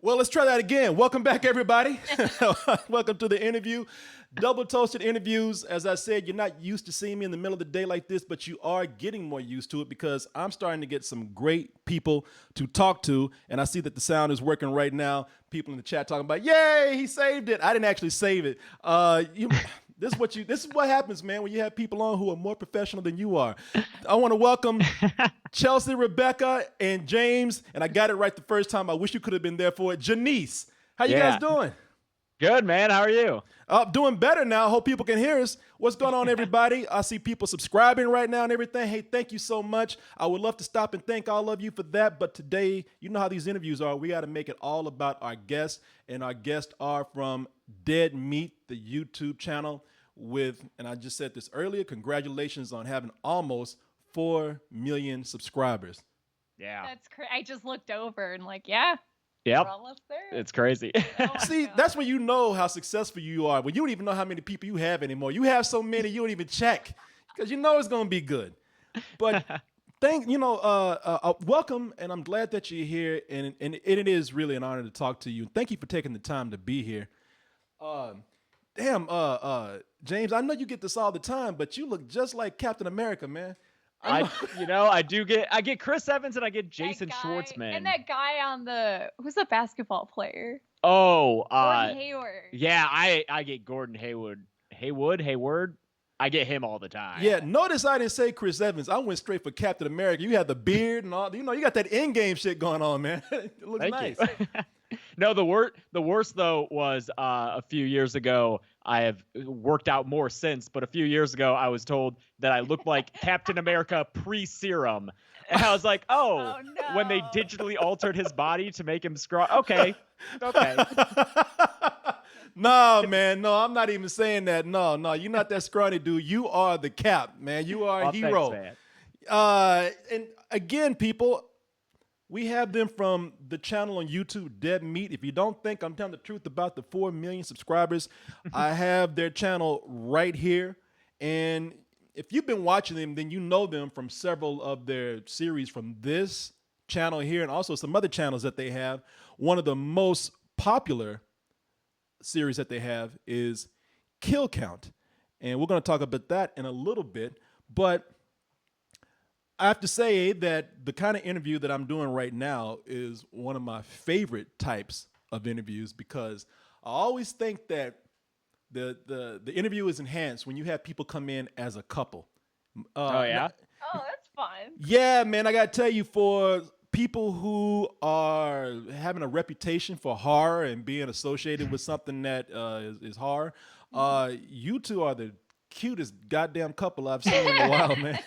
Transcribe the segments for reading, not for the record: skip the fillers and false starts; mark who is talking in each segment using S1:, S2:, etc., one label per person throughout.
S1: Well, let's try that again. Welcome back, everybody. Welcome to the interview. Double toasted interviews. As I said, you're not used to seeing me in the middle of the day like this, but you are getting more used to it because I'm starting to get some great people to talk to. And I see that the sound is working right now. People in the chat talking about, yay, he saved it. I didn't actually save it. This is what happens, man, when you have people on who are more professional than you are. I want to welcome Chelsea, Rebecca, and James, and I got it right the first time. I wish you could have been there for it. Janice, how you guys doing?
S2: Good, man. How are you?
S1: Doing better now. Hope people can hear us. What's going on, everybody? I see people subscribing right now and everything. Hey, thank you so much. I would love to stop and thank all of you for that, but today, you know how these interviews are. We got to make it all about our guests, and our guests are from Dead Meat, the YouTube channel and I just said this earlier, congratulations on having almost 4 million subscribers.
S2: Yeah.
S3: That's crazy. I just looked over and yep. We're almost there.
S2: It's crazy.
S3: Oh
S1: See,
S3: God.
S1: that's when you know how successful you are. When you don't even know how many people you have anymore. You have so many you don't even check because you know it's going to be good. But welcome, and I'm glad that you're here, and it is really an honor to talk to you. Thank you for taking the time to be here. James, I know you get this all the time, but you look just like Captain America, man.
S2: I get Chris Evans and I get Jason Schwartzman.
S3: And that guy on who's the basketball player?
S2: Oh,
S3: Gordon Hayward.
S2: Yeah, I get Gordon Hayward. I get him all the time.
S1: Yeah, notice I didn't say Chris Evans. I went straight for Captain America. You had the beard and all. You got that in-game shit going on, man. It looks nice.
S2: No, the worst though was a few years ago. I have worked out more since, but a few years ago I was told that I looked like Captain America pre-serum, and I was like, oh no. When they digitally altered his body to make him strong. Okay.
S1: No, man, no, I'm not even saying that. No, you're not that scrawny dude. You are the Cap, man. You are a hero.
S2: Thanks, man.
S1: And again, people, we have them from the channel on YouTube, Dead Meat. If you don't think I'm telling the truth about the 4 million subscribers, I have their channel right here. And if you've been watching them, then you know them from several of their series from this channel here and also some other channels that they have. One of the most popular series that they have is Kill Count. And we're going to talk about that in a little bit. But I have to say that the kind of interview that I'm doing right now is one of my favorite types of interviews because I always think that the interview is enhanced when you have people come in as a couple.
S2: Oh, yeah?
S3: That's fun.
S1: Yeah, man, I got to tell you, for people who are having a reputation for horror and being associated with something that is horror, you two are the cutest goddamn couple I've seen in a while, man.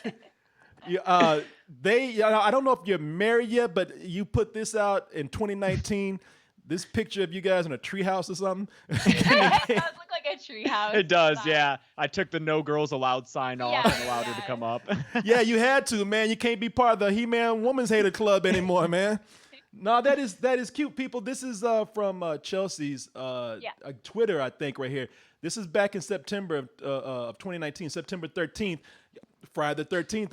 S1: I don't know if you're married yet, but you put this out in 2019. This picture of you guys in a treehouse or something.
S3: It does look like a treehouse.
S2: It does, yeah. I took the No Girls Allowed sign off and allowed her to come up.
S1: Yeah, you had to, man. You can't be part of the He-Man Woman's Hater Club anymore, man. No, that is cute, people. This is from Chelsea's Twitter, I think, right here. This is back in September of 2019, September 13th. Friday the 13th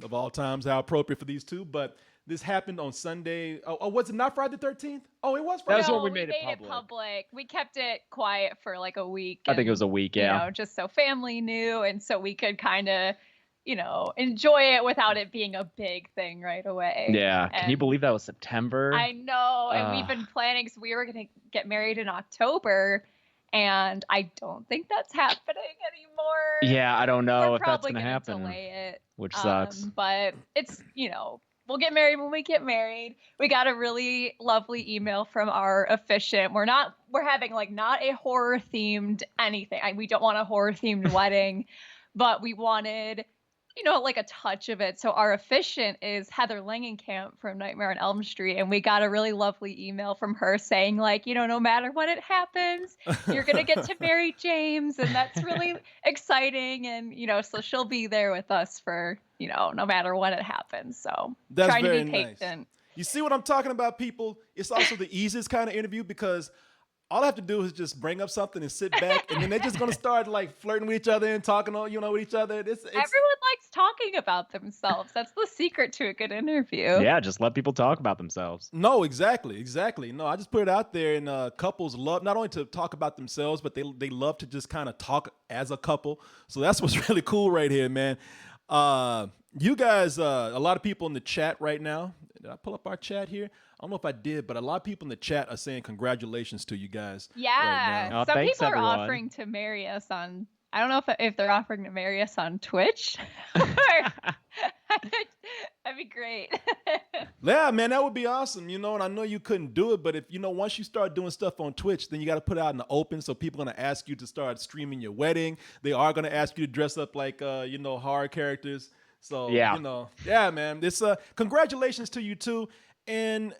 S1: of all times, how appropriate for these two. But this happened on Sunday. Oh, was it not Friday the 13th? Oh, it was Friday.
S2: That's when we made it
S3: public. We kept it quiet for like a week.
S2: I think it was a week, yeah.
S3: Just so family knew and so we could kind of, enjoy it without it being a big thing right away.
S2: Yeah. Can you believe that was September?
S3: I know. And we've been planning, so we were going to get married in October. And I don't think that's happening anymore.
S2: Yeah, I don't know
S3: if
S2: that's going to happen.
S3: Delay it,
S2: which sucks.
S3: But it's, we'll get married when we get married. We got a really lovely email from our officiant. We're having not a horror themed anything. We don't want a horror themed wedding, but we wanted a touch of it. So our officiant is Heather Langenkamp from Nightmare on Elm Street. And we got a really lovely email from her saying no matter what it happens, you're going to get to marry James. And that's really exciting. And, so she'll be there with us for, no matter what it happens. So
S1: that's
S3: trying
S1: very
S3: to be patient.
S1: Nice. You see what I'm talking about, people? It's also the easiest kind of interview because all I have to do is just bring up something and sit back, and then they're just gonna start like flirting with each other and talking, with each other. It's
S3: Everyone likes talking about themselves. That's the secret to a good interview.
S2: Yeah, just let people talk about themselves.
S1: no, exactly. No, I just put it out there, and couples love not only to talk about themselves, but they love to just kind of talk as a couple. So that's what's really cool right here, man. You guys, a lot of people in the chat right now. Did I pull up our chat here? I don't know if I did, but a lot of people in the chat are saying congratulations to you guys.
S3: Yeah.
S1: Right now.
S2: Oh,
S3: Some
S2: thanks,
S3: people are
S2: everyone.
S3: offering to marry us on. I don't know if they're offering to marry us on Twitch. That'd be great.
S1: Yeah, man, that would be awesome, and I know you couldn't do it, but if, once you start doing stuff on Twitch, then you got to put it out in the open, so people are going to ask you to start streaming your wedding. They are going to ask you to dress up like, horror characters. So,
S2: Yeah.
S1: yeah, man, it's congratulations to you too. And,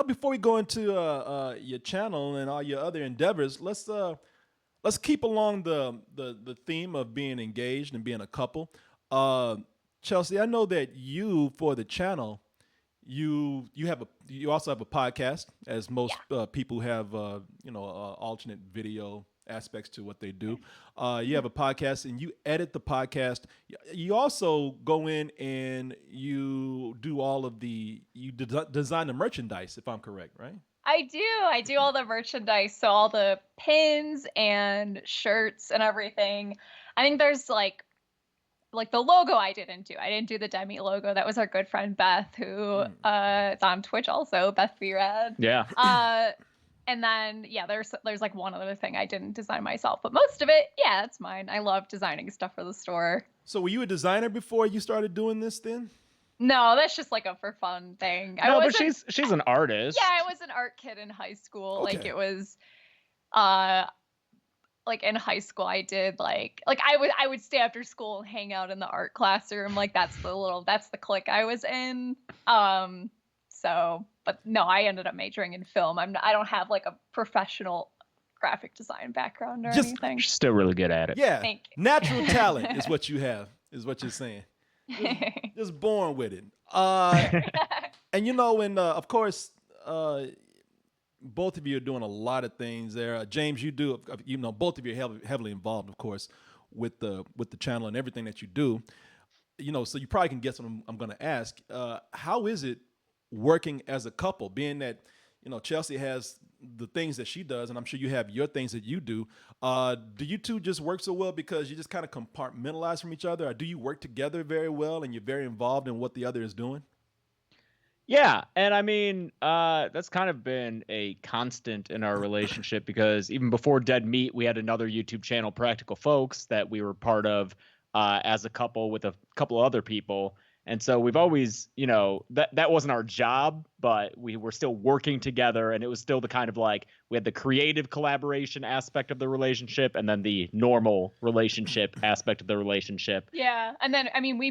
S1: before we go into your channel and all your other endeavors, let's keep along the theme of being engaged and being a couple. Chelsea, I know that you, for the channel, you also have a podcast, as most people who have alternate video aspects to what they do. You have a podcast and you edit the podcast. You also go in and you do all of design the merchandise, if I'm correct, right?
S3: I do all the merchandise, so all the pins and shirts and everything. I think there's like the logo I didn't do the Demi logo. That was our good friend Beth, who is on Twitch also, Beth Vrad.
S2: Yeah.
S3: And then there's like one other thing I didn't design myself, but most of it, that's mine. I love designing stuff for the store.
S1: So were you a designer before you started doing this then?
S3: No, that's just like a for fun thing.
S2: No, but she's an artist.
S3: Yeah, I was an art kid in high school.
S1: Okay.
S3: Like it was like in high school I did like I would stay after school and hang out in the art classroom. Like that's the clique I was in. But no, I ended up majoring in film. I don't have like a professional graphic design background or anything.
S2: She's still really good at it.
S1: Yeah.
S3: Thank you.
S1: Natural talent is what you have, is what you're saying. Just born with it. And of course, both of you are doing a lot of things there. James, you do, both of you are heavily involved, of course, with the channel and everything that you do. So you probably can guess what I'm going to ask. How is it working as a couple, being that, Chelsea has the things that she does, and I'm sure you have your things that you do. Do you two just work so well because you just kind of compartmentalize from each other, or do you work together very well and you're very involved in what the other is doing?
S2: Yeah, and I mean, that's kind of been a constant in our relationship, because even before Dead Meat, we had another YouTube channel, Practical Folks, that we were part of as a couple with a couple other people. And so we've always, that wasn't our job, but we were still working together, and it was still the kind of like, we had the creative collaboration aspect of the relationship and then the normal relationship aspect of the relationship.
S3: Yeah, and then I mean we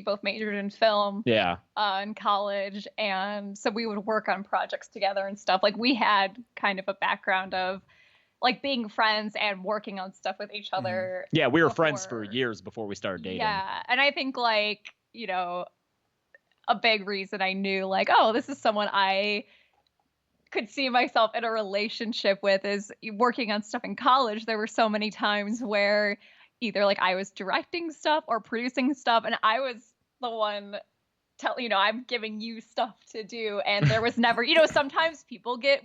S3: both majored in film in college, and so we would work on projects together and stuff. Like we had kind of a background of like being friends and working on stuff with each other.
S2: Yeah, we were friends for years before we started dating.
S3: Yeah, and I think like, a big reason I knew like, oh, this is someone I could see myself in a relationship with is working on stuff in college. There were so many times where either like I was directing stuff or producing stuff, and I was the one I'm giving you stuff to do, and there was never, sometimes people get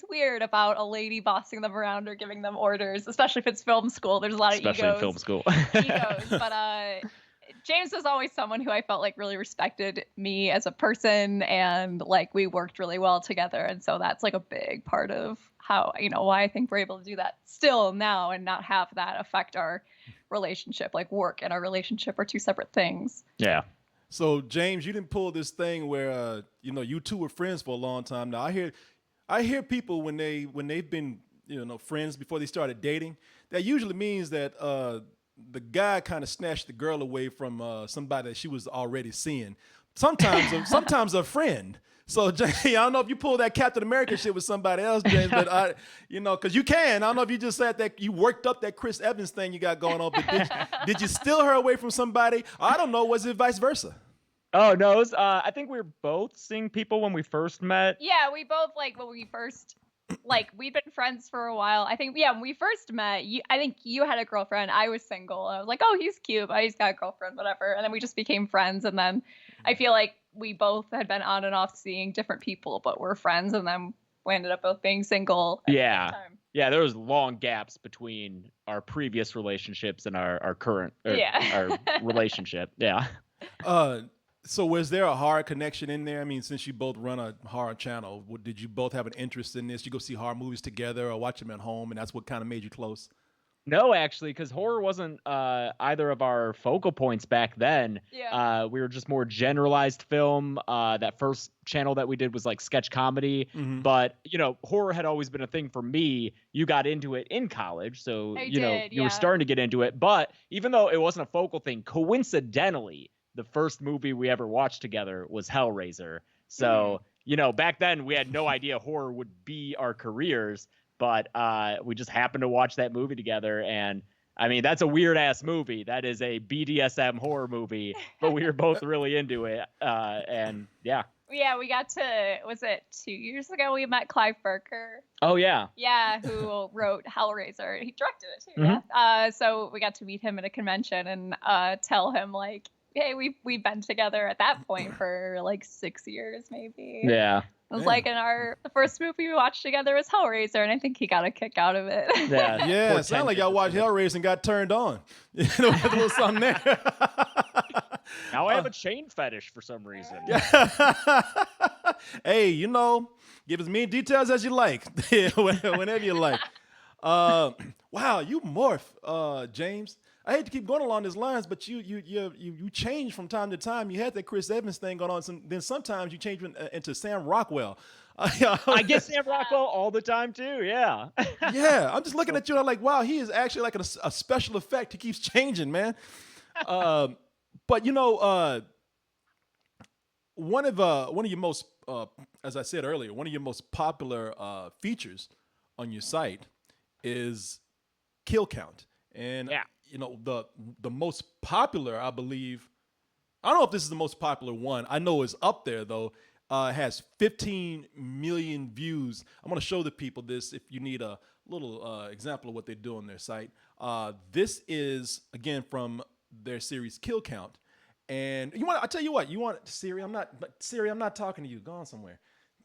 S3: weird about a lady bossing them around or giving them orders, especially if it's film school. There's a lot of
S2: especially
S3: egos.
S2: in film school.
S3: Egos, but James was always someone who I felt like really respected me as a person, and like we worked really well together, and so that's like a big part of how why I think we're able to do that still now and not have that affect our relationship. Like work and our relationship are two separate things.
S2: Yeah.
S1: So James, you didn't pull this thing where you two were friends for a long time. Now I hear people when they've been friends before they started dating, that usually means that the guy kind of snatched the girl away from somebody that she was already seeing. Sometimes a friend. So, James, I don't know if you pulled that Captain America shit with somebody else, James, but because you can. I don't know if you just said that you worked up that Chris Evans thing you got going on, but did you steal her away from somebody? I don't know. Was it vice versa?
S2: Oh, no. It was, I think we were both seeing people when we first met.
S3: Yeah, we both like when we first like we'd been friends for a while. I think, yeah, when we first met, I think you had a girlfriend. I was single. I was like, oh, he's cute, but he's got a girlfriend, whatever. And then we just became friends. And then I feel like we both had been on and off seeing different people, but we're friends. And then we ended up both being single at the same time.
S2: Yeah, there was long gaps between our previous relationships and our current our relationship. Yeah.
S1: So was there a horror connection in there? I mean, since you both run a horror channel, did you both have an interest in this? You go see horror movies together or watch them at home, and that's what kind of made you close?
S2: No, actually, because horror wasn't either of our focal points back then.
S3: Yeah.
S2: We were just more generalized film. That first channel that we did was like sketch comedy.
S1: Mm-hmm.
S2: But, horror had always been a thing for me. You got into it in college. So, you were starting to get into it. But even though it wasn't a focal thing, coincidentally, the first movie we ever watched together was Hellraiser. So, back then we had no idea horror would be our careers. But we just happened to watch that movie together. And I mean, that's a weird ass movie. That is a BDSM horror movie, but we were both really into it. And yeah.
S3: Yeah, we got to, was it 2 years ago we met Clive Barker?
S2: Oh, yeah.
S3: Yeah, who wrote Hellraiser. He directed it too,
S2: Mm-hmm.
S3: yeah. So we got to meet him at a convention and tell him, like, hey, we've been together at that point for like 6 years, maybe.
S2: Yeah.
S3: It was like the first movie we watched together was Hellraiser, and I think he got a kick out of it.
S2: Yeah.
S1: Yeah, it sounded like y'all watched Hellraiser and got turned on. You know, a little something there.
S2: Now I have a chain fetish for some reason.
S1: Hey, give as many details as you like, whenever you like. Wow, you morph, James. I hate to keep going along these lines, but you change from time to time. You had that Chris Evans thing going on, then sometimes you change into Sam Rockwell.
S2: I get Sam Rockwell all the time too. Yeah.
S1: Yeah, I'm just looking at you. I'm like, wow, he is actually like a special effect. He keeps changing, man. But one of your most, as I said earlier, one of your most popular features on your site is kill count, and
S2: yeah.
S1: The most popular, I believe, I don't know if this is the most popular one. I know it's up there though. Has 15 million views. I'm going to show the people this if you need a little example of what they do on their site. This is again from their series Kill Count, and I tell you what, you want Siri? I'm not talking to you. Go on somewhere.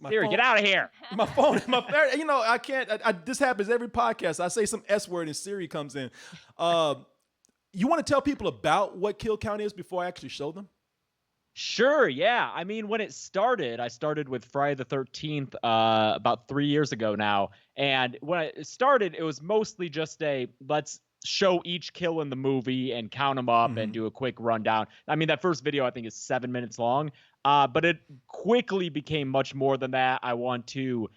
S2: Siri, get out of here.
S1: My phone, I can't. This happens every podcast. I say some S word and Siri comes in. You want to tell people about what kill count is before I actually show them?
S2: Sure, yeah. I mean, when I started with Friday the 13th about 3 years ago now. And when I started, it was mostly just let's show each kill in the movie and count them up and do a quick rundown. I mean, that first video I think is 7 minutes long, but it quickly became much more than that. I want to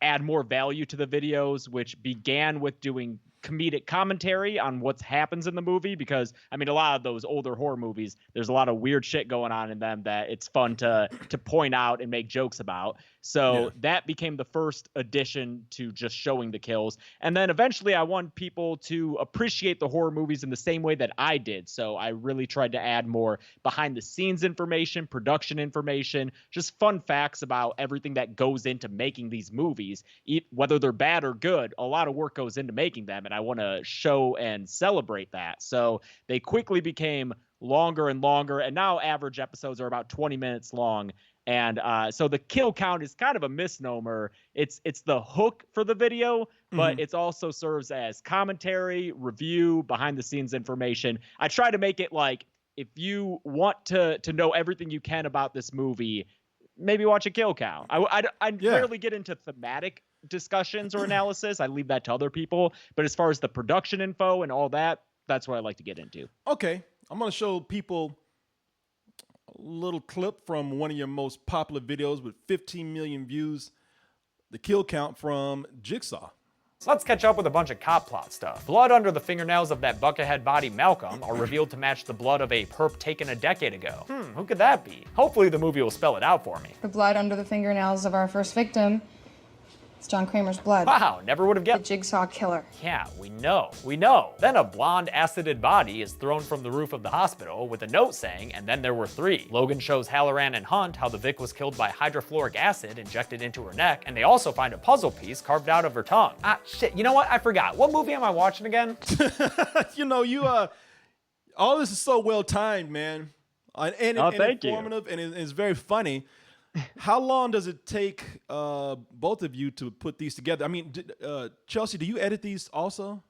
S2: add more value to the videos, which began with doing comedic commentary on what happens in the movie, because I mean, a lot of those older horror movies, there's a lot of weird shit going on in them that it's fun to point out and make jokes about. So that became the first addition to just showing the kills. And then eventually I want people to appreciate the horror movies in the same way that I did. So I really tried to add more behind the scenes information, production information, just fun facts about everything that goes into making these movies, whether they're bad or good. A lot of work goes into making them, and I want to show and celebrate that. So they quickly became longer and longer, and now average episodes are about 20 minutes long. And so the kill count is kind of a misnomer. It's the hook for the video, but it also serves as commentary, review, behind the scenes information. I try to make it like, if you want to know everything you can about this movie, maybe watch a kill count. I rarely get into thematic discussions or analysis. I leave that to other people. But as far as the production info and all that, that's what I like to get into.
S1: Okay. I'm going to show people a little clip from one of your most popular videos with 15 million views, the kill count from Jigsaw.
S4: So let's catch up with a bunch of cop plot stuff. Blood under the fingernails of that buckethead body Malcolm are revealed to match the blood of a perp taken a decade ago. Who could that be? Hopefully the movie will spell it out for me.
S5: The blood under the fingernails of our first victim It's John Kramer's blood.
S4: Wow, never would have
S5: The
S4: guessed.
S5: jigsaw killer.
S4: Yeah, we know. Then a blonde, acided body is thrown from the roof of the hospital with a note saying, and then there were 3. Logan shows Halloran and Hunt how the Vic was killed by hydrofluoric acid injected into her neck, and they also find a puzzle piece carved out of her tongue. Ah, shit, you know what? I forgot. What movie am I watching again?
S1: You know, all this is so well timed, man, and
S2: thank you.
S1: informative, and it's very funny. How long does it take both of you to put these together? I mean, Chelsea, do you edit these also?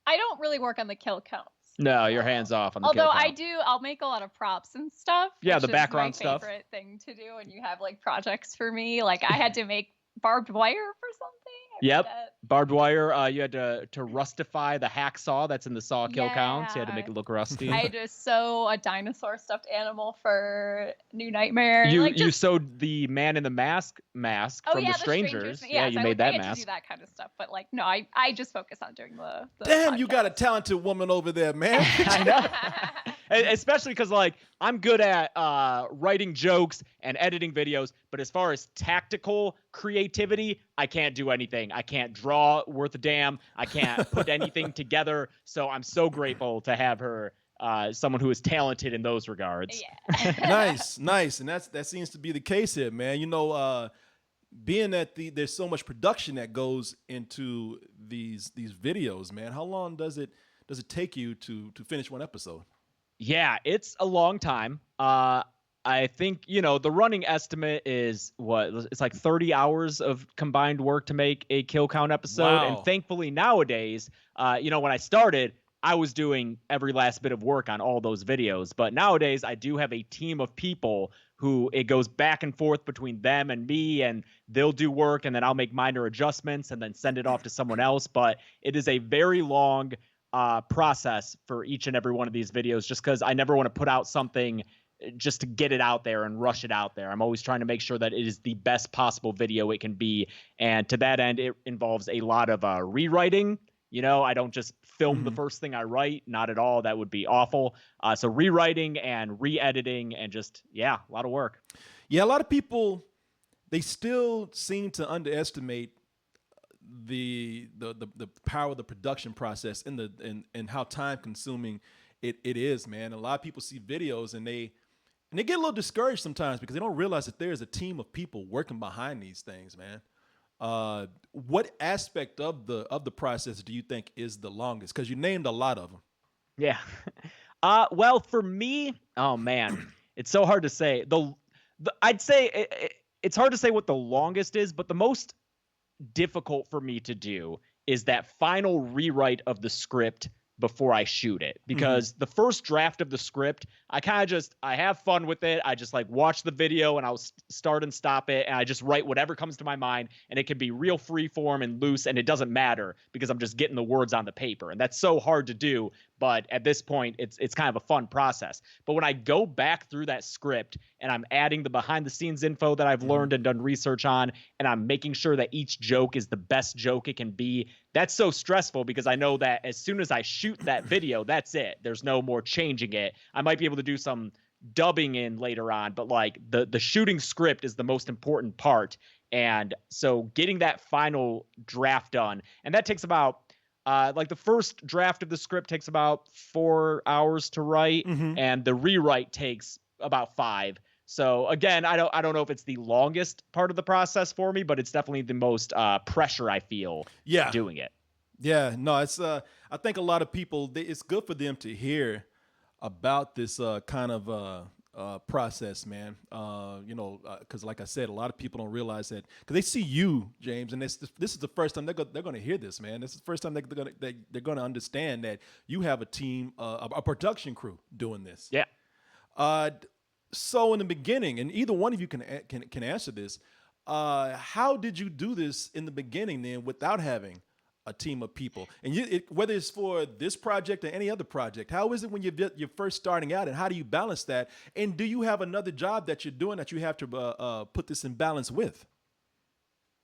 S3: I don't really work on the kill counts.
S2: No, your hands off on the
S3: Although
S2: kill
S3: I
S2: count.
S3: do, I'll make a lot of props and stuff.
S2: Yeah,
S3: which
S2: the
S3: is
S2: background
S3: my
S2: stuff.
S3: favorite thing to do when you have like projects for me. Like I had to make barbed wire for something. I
S2: Yep.
S3: forget.
S2: Barbed wire, you had to rustify the hacksaw that's in the saw kill counts. You had to
S3: Yeah.
S2: make it look rusty.
S3: I had to sew a dinosaur stuffed animal for New Nightmare.
S2: You
S3: like,
S2: you
S3: just,
S2: sewed the man in the mask
S3: oh,
S2: from
S3: yeah,
S2: the Strangers.
S3: Yeah,
S2: you
S3: so
S2: made
S3: I
S2: that
S3: get to
S2: mask.
S3: do that kind of stuff. But like, no, I just focus on doing the
S1: Damn, you got a
S3: podcast.
S1: talented woman over there, man.
S2: I know. Especially because like I'm good at writing jokes and editing videos, but as far as tactical creativity, I can't do anything. I can't draw worth a damn. I can't put anything together. So I'm so grateful to have her, someone who is talented in those regards.
S3: Yeah.
S1: nice, and that seems to be the case here, man. You know, being that there's so much production that goes into these videos, man. How long does it take you to finish one episode?
S2: Yeah, it's a long time. I think, the running estimate is it's like 30 hours of combined work to make a kill count episode.
S1: Wow.
S2: And thankfully nowadays, when I started, I was doing every last bit of work on all those videos. But nowadays I do have a team of people who it goes back and forth between them and me, and they'll do work and then I'll make minor adjustments and then send it off to someone else. But it is a very long process for each and every one of these videos, just because I never want to put out something just to get it out there and rush it out there. I'm always trying to make sure that it is the best possible video it can be. And to that end, it involves a lot of rewriting. I don't just film the first thing I write. Not at all. That would be awful. So rewriting and re-editing and just, a lot of work.
S1: Yeah, a lot of people, they still seem to underestimate the power of the production process and how time consuming it is, man. A lot of people see videos and they get a little discouraged sometimes because they don't realize that there's a team of people working behind these things, man. What aspect of the process do you think is the longest? Because you named a lot of them.
S2: Yeah. Well, for me, oh man, it's so hard to say. I'd say it's hard to say what the longest is, but the most difficult for me to do is that final rewrite of the script before I shoot it, because the first draft of the script, I have fun with it. I just like watch the video and I'll start and stop it. And I just write whatever comes to my mind, and it can be real free form and loose. And it doesn't matter because I'm just getting the words on the paper. And that's so hard to do. But at this point, it's kind of a fun process. But when I go back through that script and I'm adding the behind the scenes info that I've learned and done research on, and I'm making sure that each joke is the best joke it can be, that's so stressful because I know that as soon as I shoot that video, that's it. There's no more changing it. I might be able to do some dubbing in later on, but like the shooting script is the most important part. And so getting that final draft done, and that takes about like the first draft of the script takes about 4 hours to write, and the rewrite takes about 5. So again, I don't know if it's the longest part of the process for me, but it's definitely the most pressure I feel doing it.
S1: Yeah, no, it's I think a lot of people, it's good for them to hear about this kind of process, man. Because like I said, a lot of people don't realize that because they see you, James, and this is the first time they're going to hear this, man. This is the first time they're going to understand that you have a team, a production crew doing this.
S2: Yeah.
S1: So in the beginning, and either one of you can answer this, how did you do this in the beginning then without having a team of people? And whether it's for this project or any other project, how is it when you're first starting out, and how do you balance that? And do you have another job that you're doing that you have to put this in balance with?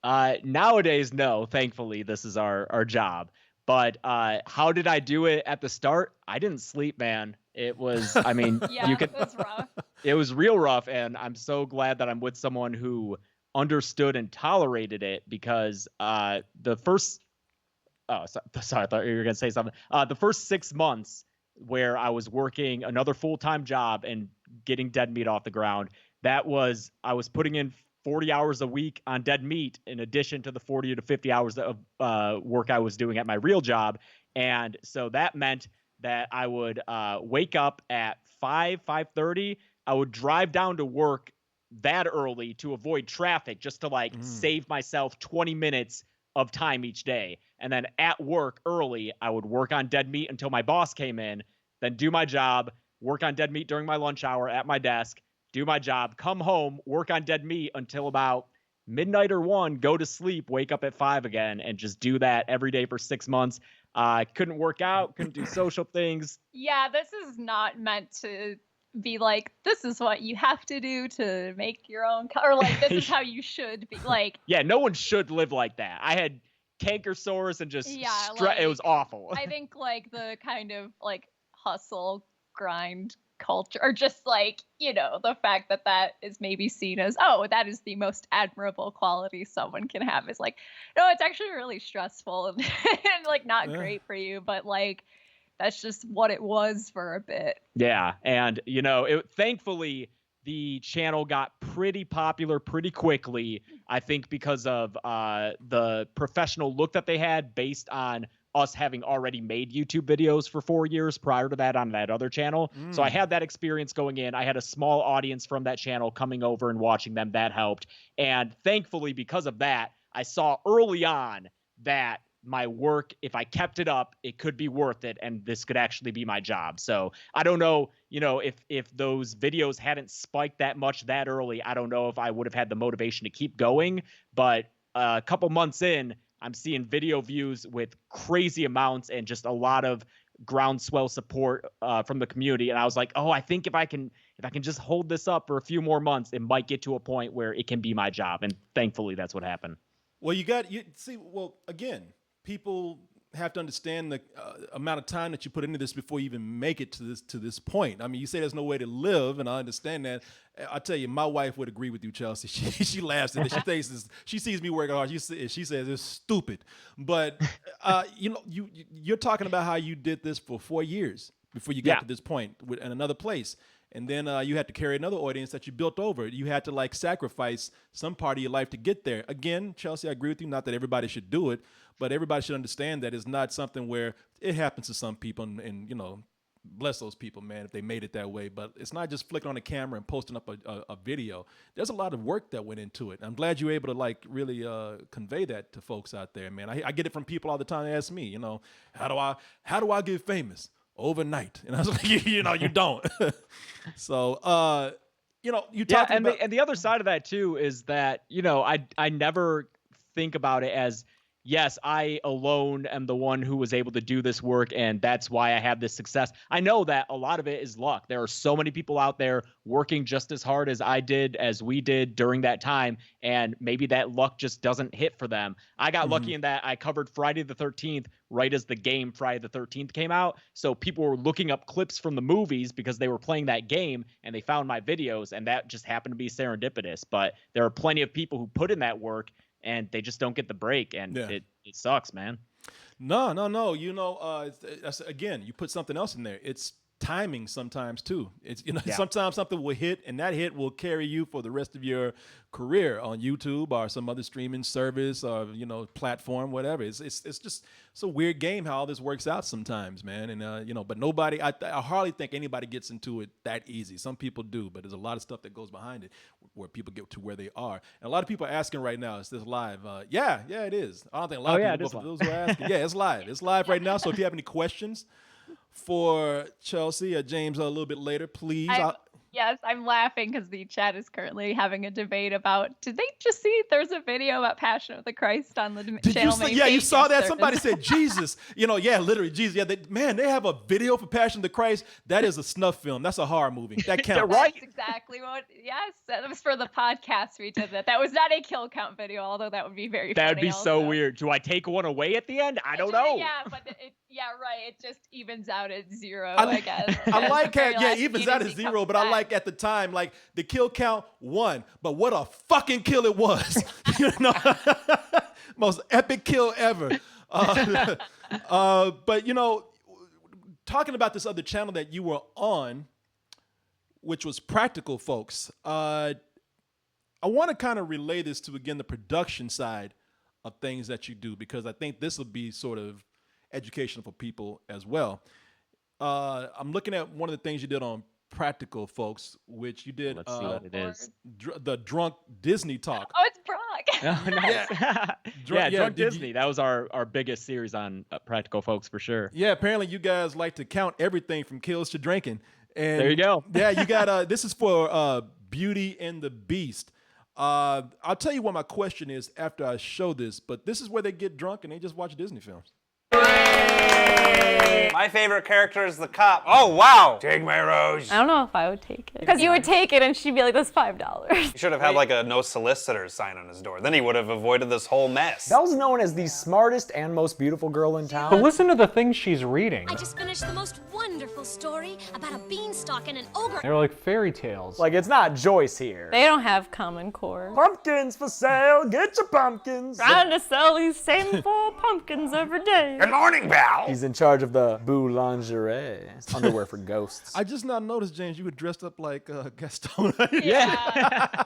S2: Nowadays, no. Thankfully, this is our job. But how did I do it at the start? I didn't sleep, man. It was, I mean,
S3: Yeah, it was rough.
S2: It was real rough, and I'm so glad that I'm with someone who understood and tolerated it because the first sorry, I thought you were going to say something. The first 6 months where I was working another full-time job and getting Dead Meat off the ground, I was putting in 40 hours a week on Dead Meat in addition to the 40 to 50 hours of work I was doing at my real job. And so that meant that I would wake up at 5:30. I would drive down to work that early to avoid traffic, just to save myself 20 minutes of time each day. And then at work early, I would work on Dead Meat until my boss came in, then do my job, work on Dead Meat during my lunch hour at my desk, do my job, come home, work on Dead Meat until about midnight or 1, go to sleep, wake up at 5 again, and just do that every day for 6 months. Couldn't work out, couldn't do social things.
S3: Yeah, this is not meant to be like, this is what you have to do to make your own, or like, this is how you should be. Like,
S2: yeah, no one should live like that. I had canker sores and just it was awful.
S3: I think like the kind of like hustle grind culture, or just like, you know, the fact that that is maybe seen as, oh, that is the most admirable quality someone can have, is like, no, it's actually really stressful and, and like not great for you, but like that's just what it was for a bit.
S2: Yeah, and you know, thankfully the channel got pretty popular pretty quickly, I think because of the professional look that they had based on us having already made YouTube videos for 4 years prior to that on that other channel. So I had that experience going in. I had a small audience from that channel coming over and watching them. That helped. And thankfully, because of that, I saw early on that my work, if I kept it up, it could be worth it, and this could actually be my job. So I don't know, you know, if those videos hadn't spiked that much that early, I don't know if I would have had the motivation to keep going. But a couple months in, I'm seeing video views with crazy amounts and just a lot of groundswell support from the community. And I was like, oh, I think if I can just hold this up for a few more months, it might get to a point where it can be my job. And thankfully, that's what happened.
S1: Well, again, people have to understand the amount of time that you put into this before you even make it to this point. I mean, you say there's no way to live, and I understand that. I tell you, my wife would agree with you, Chelsea. She laughs at it. She thinks she sees me working hard. She says it's stupid. But you know, you're talking about how you did this for 4 years before you got to this point in another place. And then you had to carry another audience that you built over. You had to like sacrifice some part of your life to get there. Again, Chelsea, I agree with you. Not that everybody should do it, but everybody should understand that it's not something where it happens to some people, and you know, bless those people, man, if they made it that way. But it's not just flicking on the camera and posting up a video. There's a lot of work that went into it. I'm glad you're able to like really convey that to folks out there, man. I get it from people all the time. They ask me, you know, how do I get famous? Overnight. And I was like, you know, you don't. So, you know, you talk about...
S2: and the other side of that too is that, you know, I never think about it as, yes, I alone am the one who was able to do this work, and that's why I have this success. I know that a lot of it is luck. There are so many people out there working just as hard as I did, as we did during that time, and maybe that luck just doesn't hit for them. I got lucky in that I covered Friday the 13th right as the game Friday the 13th came out, so people were looking up clips from the movies because they were playing that game, and they found my videos, and that just happened to be serendipitous. But there are plenty of people who put in that work, and they just don't get the break, and it sucks, man.
S1: No. You know, again, you put something else in there. It's timing sometimes too. It's, you know, sometimes something will hit, and that hit will carry you for the rest of your career on YouTube or some other streaming service or, you know, platform, whatever. It's just, it's a weird game how all this works out sometimes, man. And you know, but nobody, I hardly think anybody gets into it that easy. Some people do, but there's a lot of stuff that goes behind it where people get to where they are. And a lot of people are asking right now, is this live? Yeah, it is. I don't think a lot of people, but for those who are asking, yeah, it's live. It's live right now. So if you have any questions for Chelsea or James a little bit later, please.
S3: Yes, I'm laughing because the chat is currently having a debate about, did they just see there's a video about Passion of the Christ on the channel?
S1: Yeah, you saw that? Somebody said Jesus. You know, yeah, literally Jesus. Yeah, they have a video for Passion of the Christ. That is a snuff film. That's a horror movie. That counts.
S2: Right?
S3: That's exactly what, yes. That was for the podcast we did that. That was not a kill count video, although that would be very funny.
S2: That would be so weird. Do I take one away at the end? I don't know.
S3: Yeah, but right. It just evens out at 0, I guess.
S1: I like how, evens out at 0, but I like like at the time, like the kill count won, but what a fucking kill it was. You know, most epic kill ever. But you know, talking about this other channel that you were on, which was Practical Folks, I want to kind of relay this to, again, the production side of things that you do, because I think this will be sort of educational for people as well. I'm looking at one of the things you did on Practical Folks, which you did
S2: Let's see what it is.
S1: the drunk Disney talk.
S3: Oh, it's Brock.
S2: Oh, nice.
S1: Yeah,
S2: Drunk
S1: did you-
S2: Disney. That was our biggest series on Practical Folks for sure.
S1: Yeah, apparently you guys like to count everything from kills to drinking. And
S2: There you go.
S1: Yeah, you got this is for Beauty and the Beast. I'll tell you what my question is after I show this, but this is where they get drunk and they just watch Disney films.
S5: My favorite character is the cop. Oh, wow. Take my rose.
S6: I don't know if I would take it. Because you would take it and she'd be like, that's $5.
S5: He should have had like a no solicitors sign on his door. Then he would have avoided this whole mess.
S7: Belle's known as the smartest and most beautiful girl in town.
S8: But listen to the things she's reading.
S9: I just finished the most wonderful story about a beanstalk and an ogre.
S8: They're like fairy tales.
S7: Like, it's not Joyce here.
S6: They don't have Common Core.
S7: Pumpkins for sale, get your pumpkins.
S6: Trying to sell these same 4 pumpkins every day.
S5: Good morning, Val.
S7: He's in charge of the Boo Lingerie, underwear for ghosts.
S1: I just now noticed, James, you were dressed up like Gaston.
S3: Yeah.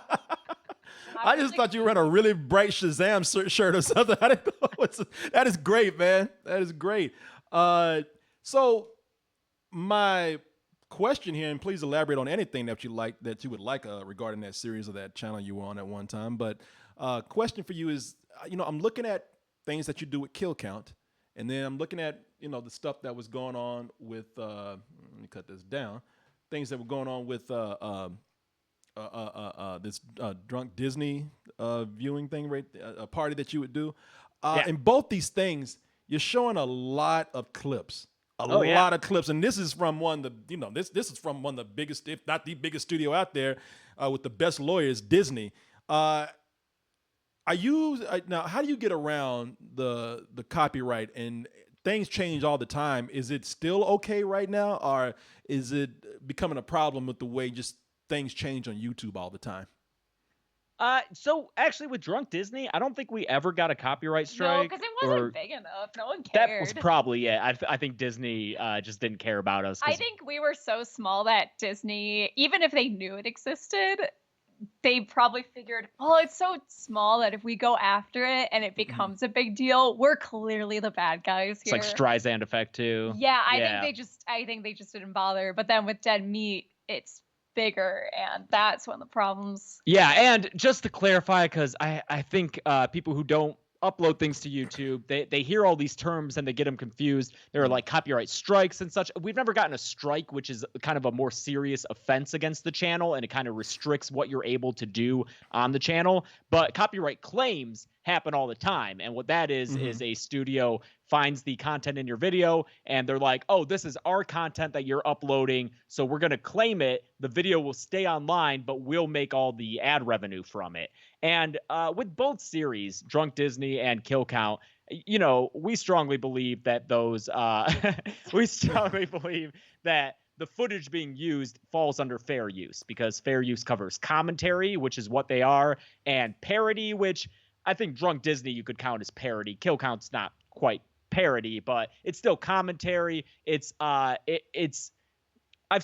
S1: I just thought you were in a really bright Shazam shirt or something. I didn't know. That is great, man. That is great. So my question here, and please elaborate on anything that you would like regarding that series or that channel you were on at one time. But question for you is, I'm looking at things that you do with Kill Count, and then I'm looking at the stuff that was going on with. Let me cut this down. Things that were going on with this drunk Disney viewing thing, right? A party that you would do. In both these things, you're showing a lot of clips. A lot of clips, and this is from one of the, this is from one of the biggest, if not the biggest studio out there, with the best lawyers, Disney. Now, how do you get around the copyright? And things change all the time. Is it still okay right now, or is it becoming a problem with the way just things change on YouTube all the time?
S2: So actually with Drunk Disney, I don't think we ever got a copyright strike.
S3: No, because it wasn't big enough. No one
S2: That
S3: cared.
S2: was probably it. I think Disney just didn't care about us.
S3: I think we were so small that Disney, even if they knew it existed, they probably figured, well, it's so small that if we go after it and it becomes a big deal, we're clearly the bad guys
S2: it's
S3: here.
S2: like Streisand effect too.
S3: Yeah, I think they just didn't bother. But then with Dead Meat, it's bigger, and that's when the problems.
S2: Yeah, and just to clarify, because I think people who don't upload things to YouTube, they hear all these terms and they get them confused. There are like copyright strikes and such. We've never gotten a strike, which is kind of a more serious offense against the channel, and it kind of restricts what you're able to do on the channel. But copyright claims happen all the time, and what that is a studio finds the content in your video and they're like, oh, this is our content that you're uploading, so we're going to claim it. The video will stay online, but we'll make all the ad revenue from it. And with both series, Drunk Disney and Kill Count, we strongly believe that those the footage being used falls under fair use, because fair use covers commentary, which is what they are, and parody, which I think Drunk Disney you could count as parody. Kill Count's not quite parody, but it's still commentary. It's I've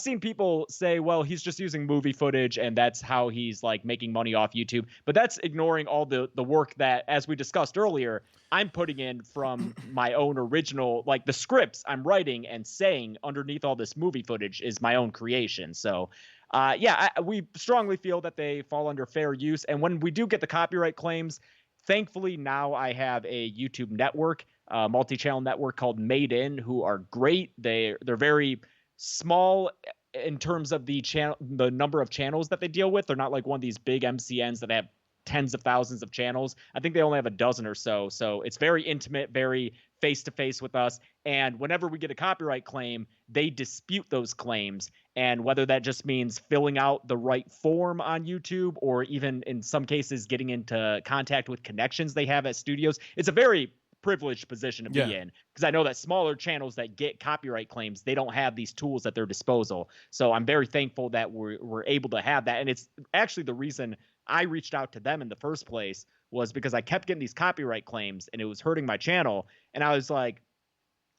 S2: seen people say, well, he's just using movie footage and that's how he's like making money off YouTube. But that's ignoring all the work that, as we discussed earlier, I'm putting in from my own original, like the scripts I'm writing and saying underneath all this movie footage is my own creation. So we strongly feel that they fall under fair use. And when we do get the copyright claims, thankfully now I have a YouTube network, multi-channel network called Made In, who are great. They're very small in terms of the number of channels that they deal with. They're not like one of these big MCNs that have tens of thousands of channels. I think they only have a dozen or so. So it's very intimate, very face-to-face with us. And whenever we get a copyright claim, they dispute those claims. And whether that just means filling out the right form on YouTube, or even in some cases getting into contact with connections they have at studios, it's a very privileged position to
S1: Yeah.
S2: be in, because I know that smaller channels that get copyright claims, they don't have these tools at their disposal. So I'm very thankful that we're able to have that. And it's actually the reason I reached out to them in the first place, was because I kept getting these copyright claims and it was hurting my channel. And I was like,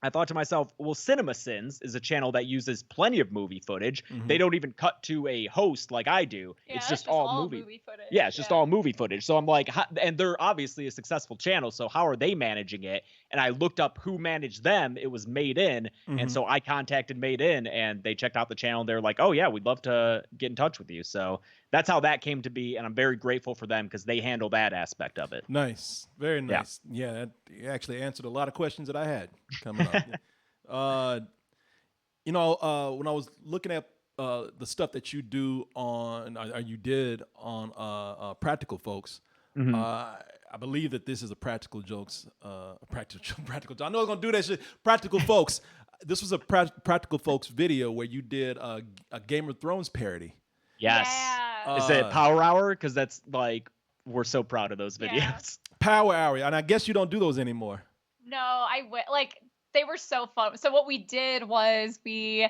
S2: I thought to myself, well, CinemaSins is a channel that uses plenty of movie footage. They don't even cut to a host like I do.
S3: Yeah,
S2: it's
S3: that's
S2: just all movie.
S3: footage.
S2: Yeah, it's just all movie footage. So I'm like, and they're obviously a successful channel. So how are they managing it? And I looked up who managed them. It was Made In. And so I contacted Made In and they checked out the channel. They're like, oh, yeah, we'd love to get in touch with you. So that's how that came to be. And I'm very grateful for them because they handle that aspect of it.
S1: Nice. Very nice. Yeah, that actually answered a lot of questions that I had coming up. When I was looking at the stuff that you do on, or you did on Practical Folks, I believe that this is a Practical Jokes, practical. I know I'm gonna do that shit. Practical Folks. This was a Practical Folks video where you did a Game of Thrones parody.
S2: Yes.
S3: Yeah.
S2: Is it Power Hour? Because that's like, we're so proud of those videos.
S3: Yeah.
S1: Power Hour, and I guess you don't do those anymore.
S3: No, like they were so fun. So what we did was we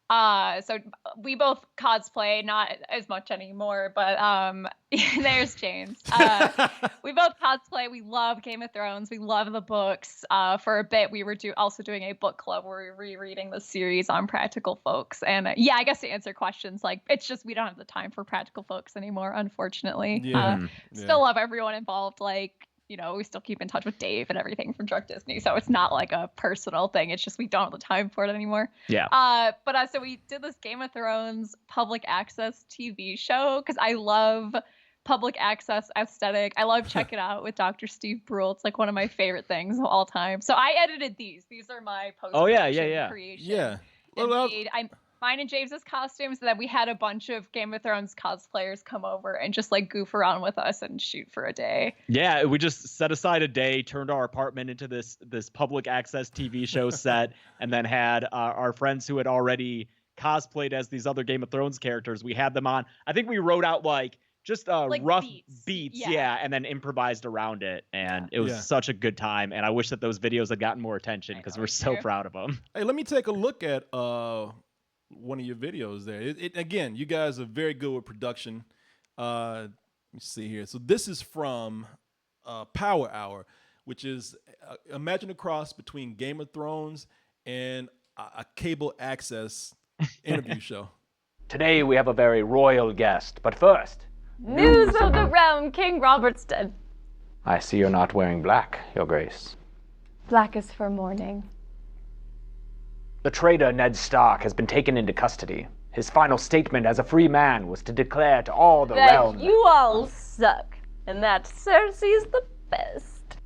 S3: both cosplay, not as much anymore, but there's James. We both cosplay. We love Game of Thrones. We love the books. For a bit, we were also doing a book club where we were rereading the series on Practical Folks. And yeah, I guess to answer questions, like it's just we don't have the time for Practical Folks anymore, unfortunately. Still love everyone involved. Like, we still keep in touch with Dave and everything from Drunk Disney. So it's not like a personal thing. It's just we don't have the time for it anymore.
S2: Yeah.
S3: So we did this Game of Thrones public access TV show because I love public access aesthetic. I love Check It Out with Dr. Steve Brule. It's like one of my favorite things of all time. So I edited these. These are my post-production creations.
S1: Yeah.
S3: Mine and James's costumes, so that we had a bunch of Game of Thrones cosplayers come over and just like goof around with us and shoot for a day.
S2: Yeah, we just set aside a day, turned our apartment into this public access TV show set, and then had our friends who had already cosplayed as these other Game of Thrones characters. We had them on. I think we wrote out just rough beats, and then improvised around it, and it was such a good time. And I wish that those videos had gotten more attention because we're so proud of them.
S1: Hey, let me take a look at one of your videos there. Again, you guys are very good with production. Let me see here. So this is from Power Hour, which is imagine a cross between Game of Thrones and a cable access interview show.
S10: Today we have a very royal guest, but first,
S6: News of the realm, King Robert's dead.
S10: I see you're not wearing black, Your Grace.
S6: Black is for mourning.
S10: The traitor Ned Stark has been taken into custody. His final statement as a free man was to declare to all the realm
S6: that you all suck, and that Cersei's the best.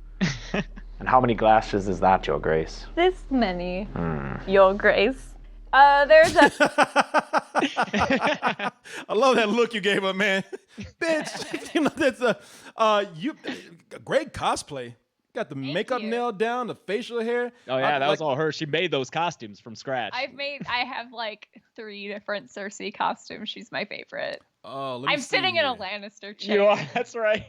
S10: And how many glasses is that, Your Grace?
S6: This many, Your Grace. There's a...
S1: I love that look you gave her, man. Bitch, that's a great cosplay. Got the makeup nailed down, the facial hair.
S2: Oh yeah, that was all her. She made those costumes from scratch.
S3: I have like 3 different Cersei costumes. She's my favorite.
S1: Oh,
S3: I'm sitting in a Lannister chair.
S2: You are. That's right.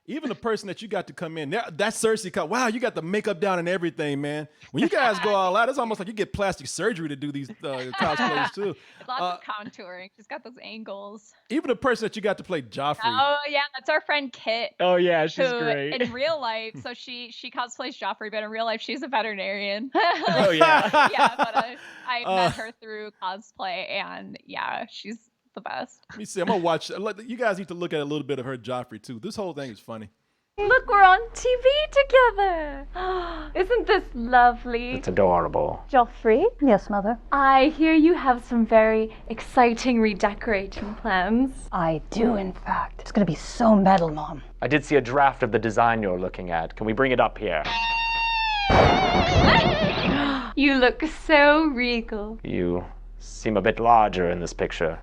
S1: Even the person that you got to come in, that's Cersei. Wow, you got the makeup down and everything, man. When you guys go all out, it's almost like you get plastic surgery to do these cosplays too.
S3: Lots of contouring. She's got those angles.
S1: Even the person that you got to play Joffrey.
S3: Oh yeah, that's our friend Kit.
S2: Oh yeah, she's great.
S3: In real life, so she cosplays Joffrey, but in real life she's a veterinarian.
S2: Oh yeah.
S3: Yeah, but I met her through cosplay, and yeah, she's the best.
S1: Let me see. I'm gonna watch. You guys need to look at a little bit of her Joffrey too. This whole thing is funny.
S6: Look, we're on TV together. Isn't this lovely?
S10: It's adorable.
S6: Joffrey?
S11: Yes, Mother?
S6: I hear you have some very exciting redecorating plans.
S11: I do, in fact. It's gonna be so metal, Mom.
S10: I did see a draft of the design you're looking at. Can we bring it up here?
S6: You look so regal.
S10: You seem a bit larger in this picture.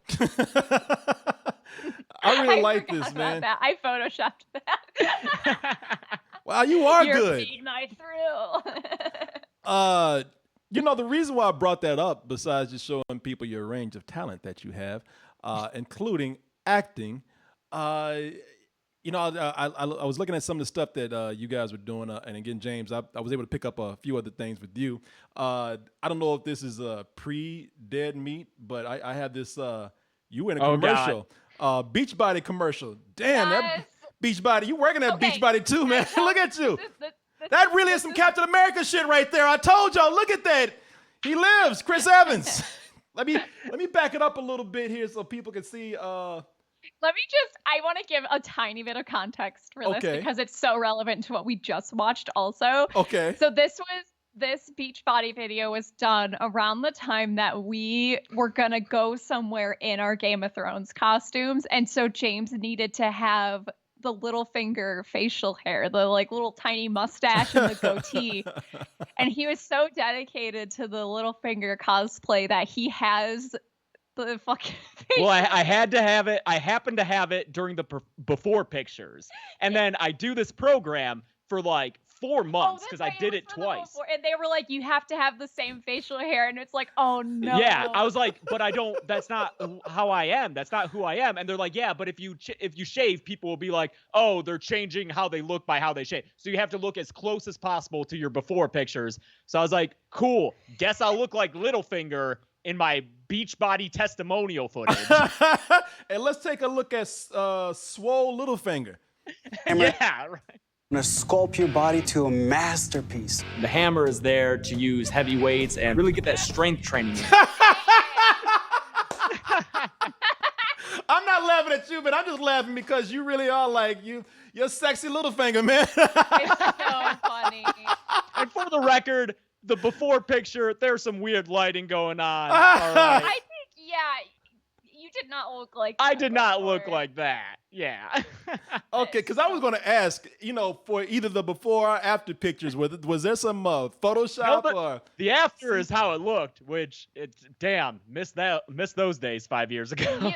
S1: I really like this, man.
S3: That. I photoshopped that.
S1: Wow, you are
S3: You're
S1: good.
S3: feeding my thrill.
S1: The reason why I brought that up, besides just showing people your range of talent that you have, including acting, I was looking at some of the stuff that you guys were doing, and again, James, I was able to pick up a few other things with you. I don't know if this is pre-dead meat, but I had this. You were in a
S2: Oh,
S1: commercial, Beachbody commercial. Damn, that Beachbody, you working at Beachbody too, man. Look at you. That really is some Captain America shit right there. I told y'all. Look at that. He lives, Chris Evans. Let me back it up a little bit here so people can see.
S3: I want to give a tiny bit of context for this because it's so relevant to what we just watched also.
S1: Okay.
S3: So this Beachbody video was done around the time that we were going to go somewhere in our Game of Thrones costumes. And so James needed to have the little finger facial hair, the like little tiny mustache and the goatee. And he was so dedicated to the little finger cosplay that he has the fucking
S2: Well, I had to have it. I happened to have it during the before pictures. And then I do this program for like 4 months because I did it twice.
S3: And they were like, you have to have the same facial hair. And it's like, oh no.
S2: Yeah, I was like, but I don't, that's not how I am. That's not who I am. And they're like, yeah, but if you shave, people will be like, oh, they're changing how they look by how they shave. So you have to look as close as possible to your before pictures. So I was like, cool, guess I'll look like Littlefinger in my Beachbody testimonial footage.
S1: And let's take a look at Swole Littlefinger.
S2: Yeah, right.
S12: I'm gonna sculpt your body to a masterpiece.
S4: The hammer is there to use heavy weights and really get that strength training.
S1: I'm not laughing at you, but I'm just laughing because you really are like you're sexy Littlefinger, man.
S3: It's so funny.
S2: And for the record, the before picture, there's some weird lighting going on. All
S3: I
S2: right.
S3: think, you did not look like
S2: I
S3: that
S2: did not
S3: before.
S2: look like that. Yeah.
S1: Okay, because I was going to ask, for either the before or after pictures, was there some Photoshop or
S2: the after is how it looked, which it's missed those days 5 years ago.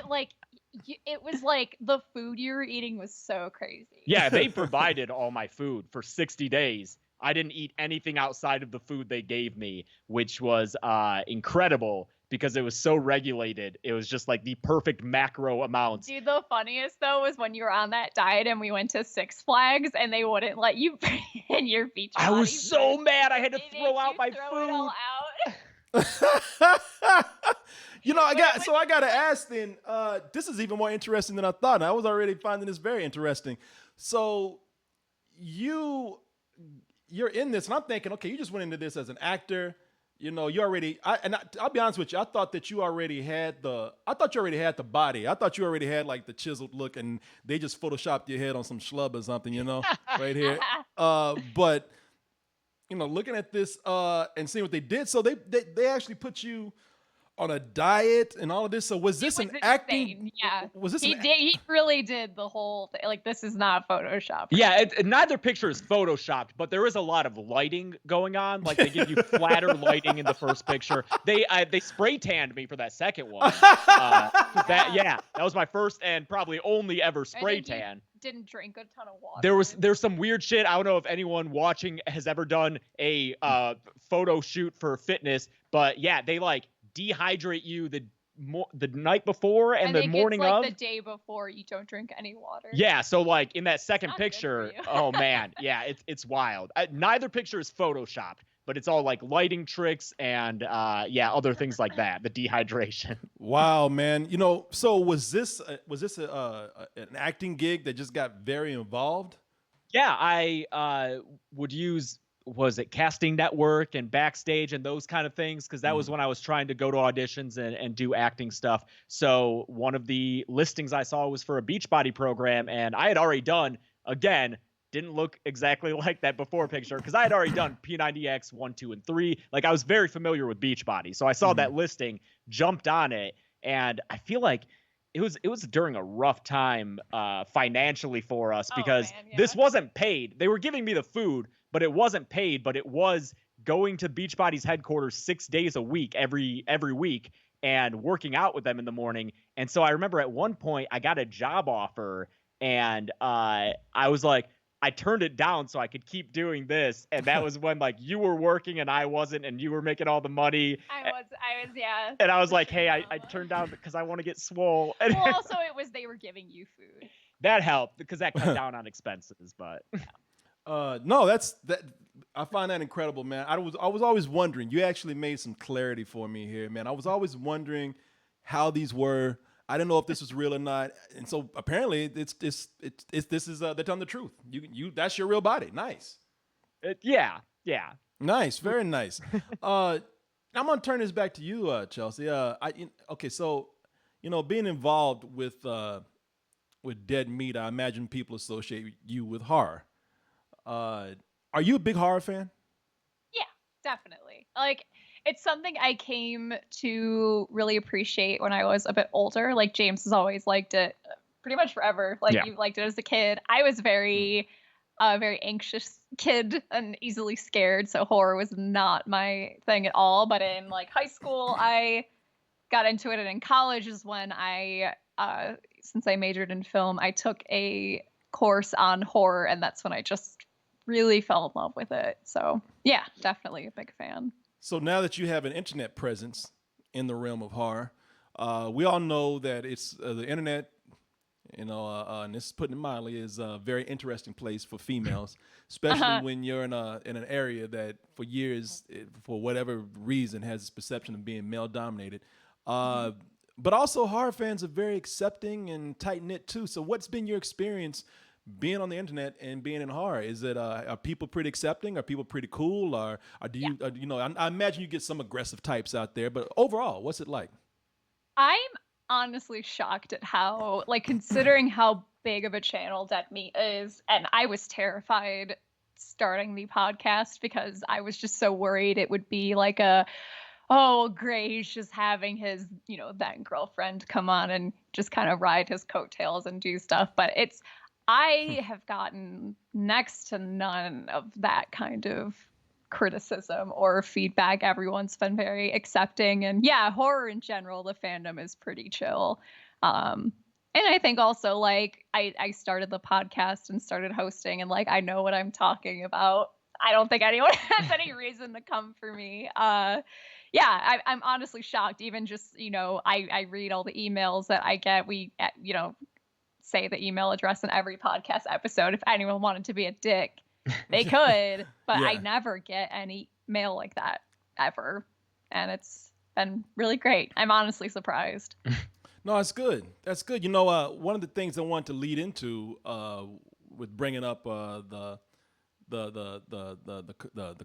S3: It was like the food you were eating was so crazy.
S2: Yeah, they provided all my food for 60 days. I didn't eat anything outside of the food they gave me, which was incredible because it was so regulated. It was just like the perfect macro amounts.
S3: Dude, the funniest though was when you were on that diet and we went to Six Flags and they wouldn't let you bring in your Beachbody.
S2: I was so mad. I had to
S3: They
S2: throw
S3: made
S2: out
S3: you
S2: my
S3: throw
S2: food.
S3: it all out.
S1: I got to ask then, this is even more interesting than I thought. And I was already finding this very interesting. So you're in this, and I'm thinking, okay, you just went into this as an actor. I'll be honest with you, I thought that you already had the body. I thought you already had like the chiseled look, and they just photoshopped your head on some schlub or something, right here. But looking at this and seeing what they did, so they actually put you on a diet and all of this. So was this an acting?
S3: Yeah.
S1: Was this?
S3: He really did the whole thing. Like, this is not Photoshop.
S2: Yeah, neither picture is photoshopped, but there is a lot of lighting going on. Like, they give you flatter lighting in the first picture. They spray tanned me for that second one. That was my first and probably only ever spray tan.
S3: Didn't drink a ton of water.
S2: There's some weird shit. I don't know if anyone watching has ever done a photo shoot for fitness, but yeah, they like dehydrate you the night before and the morning
S3: it's like
S2: of.
S3: the day before, you don't drink any water.
S2: Yeah, so like in that second
S3: Not good
S2: picture,
S3: for you.
S2: oh man, yeah, it's wild. Neither picture is photoshopped, but it's all like lighting tricks and other things like that. The dehydration.
S1: Wow, man. So was this an acting gig that just got very involved?
S2: Yeah, I would use, was it Casting Network and Backstage and those kind of things? Because that was when I was trying to go to auditions and do acting stuff. So one of the listings I saw was for a Beachbody program, and I had already done, again, didn't look exactly like that before picture, because I had already done P90X 1, 2, and 3. Like, I was very familiar with Beachbody. So I saw that listing, jumped on it, and I feel like it was during a rough time financially for us because this wasn't paid. They were giving me the food, but it wasn't paid, but it was going to Beachbody's headquarters 6 days a week, every week, and working out with them in the morning. And so I remember at one point I got a job offer, and I was like, I turned it down so I could keep doing this. And that was when like you were working and I wasn't, and you were making all the money.
S3: I was, yeah.
S2: And I was like, hey, I turned down because I want to get swole.
S3: Well, also they were giving you food.
S2: that helped because that cut down on expenses. But
S1: No, that. I find that incredible, man. I was always wondering. You actually made some clarity for me here, man. I was always wondering how these were. I didn't know if this was real or not, and so apparently it's this is they're telling the truth. You that's your real body. Nice.
S2: Yeah.
S1: Nice, very nice. I'm gonna turn this back to you, Chelsea. Okay, so being involved with Dead Meat, I imagine people associate you with horror. Are you a big horror fan?
S3: Yeah, definitely. Like, it's something I came to really appreciate when I was a bit older. Like, James has always liked it pretty much forever. Like, you liked it as a kid. I was very anxious kid and easily scared, so horror was not my thing at all. But in like high school, I got into it, and in college is when since I majored in film, I took a course on horror, and that's when I just really fell in love with it. So yeah, definitely a big fan.
S1: So now that you have an internet presence in the realm of horror, we all know that it's the internet. And this is putting it mildly, is a very interesting place for females, especially when you're in an area that for years, for whatever reason, has this perception of being male dominated. But also, horror fans are very accepting and tight knit too. So, what's been your experience being on the internet and being in horror? Is it are people pretty accepting? Are people pretty cool? Or do you I imagine you get some aggressive types out there, but overall, what's it like?
S3: I'm honestly shocked at how, like, considering how big of a channel Dead Meat is, and I was terrified starting the podcast because I was just so worried it would be like oh, great, he's just having his, then girlfriend come on and just kind of ride his coattails and do stuff. But I have gotten next to none of that kind of criticism or feedback. Everyone's been very accepting, and yeah, horror in general, the fandom is pretty chill. And I think also, like, I started the podcast and started hosting, and like I know what I'm talking about. I don't think anyone has any reason to come for me. Yeah, I'm honestly shocked. Even just, I read all the emails that I get. We say the email address in every podcast episode. If anyone wanted to be a dick, they could, but I never get any mail like that ever. And it's been really great. I'm honestly surprised.
S1: No, that's good. That's good. One of the things I want to lead into with bringing up the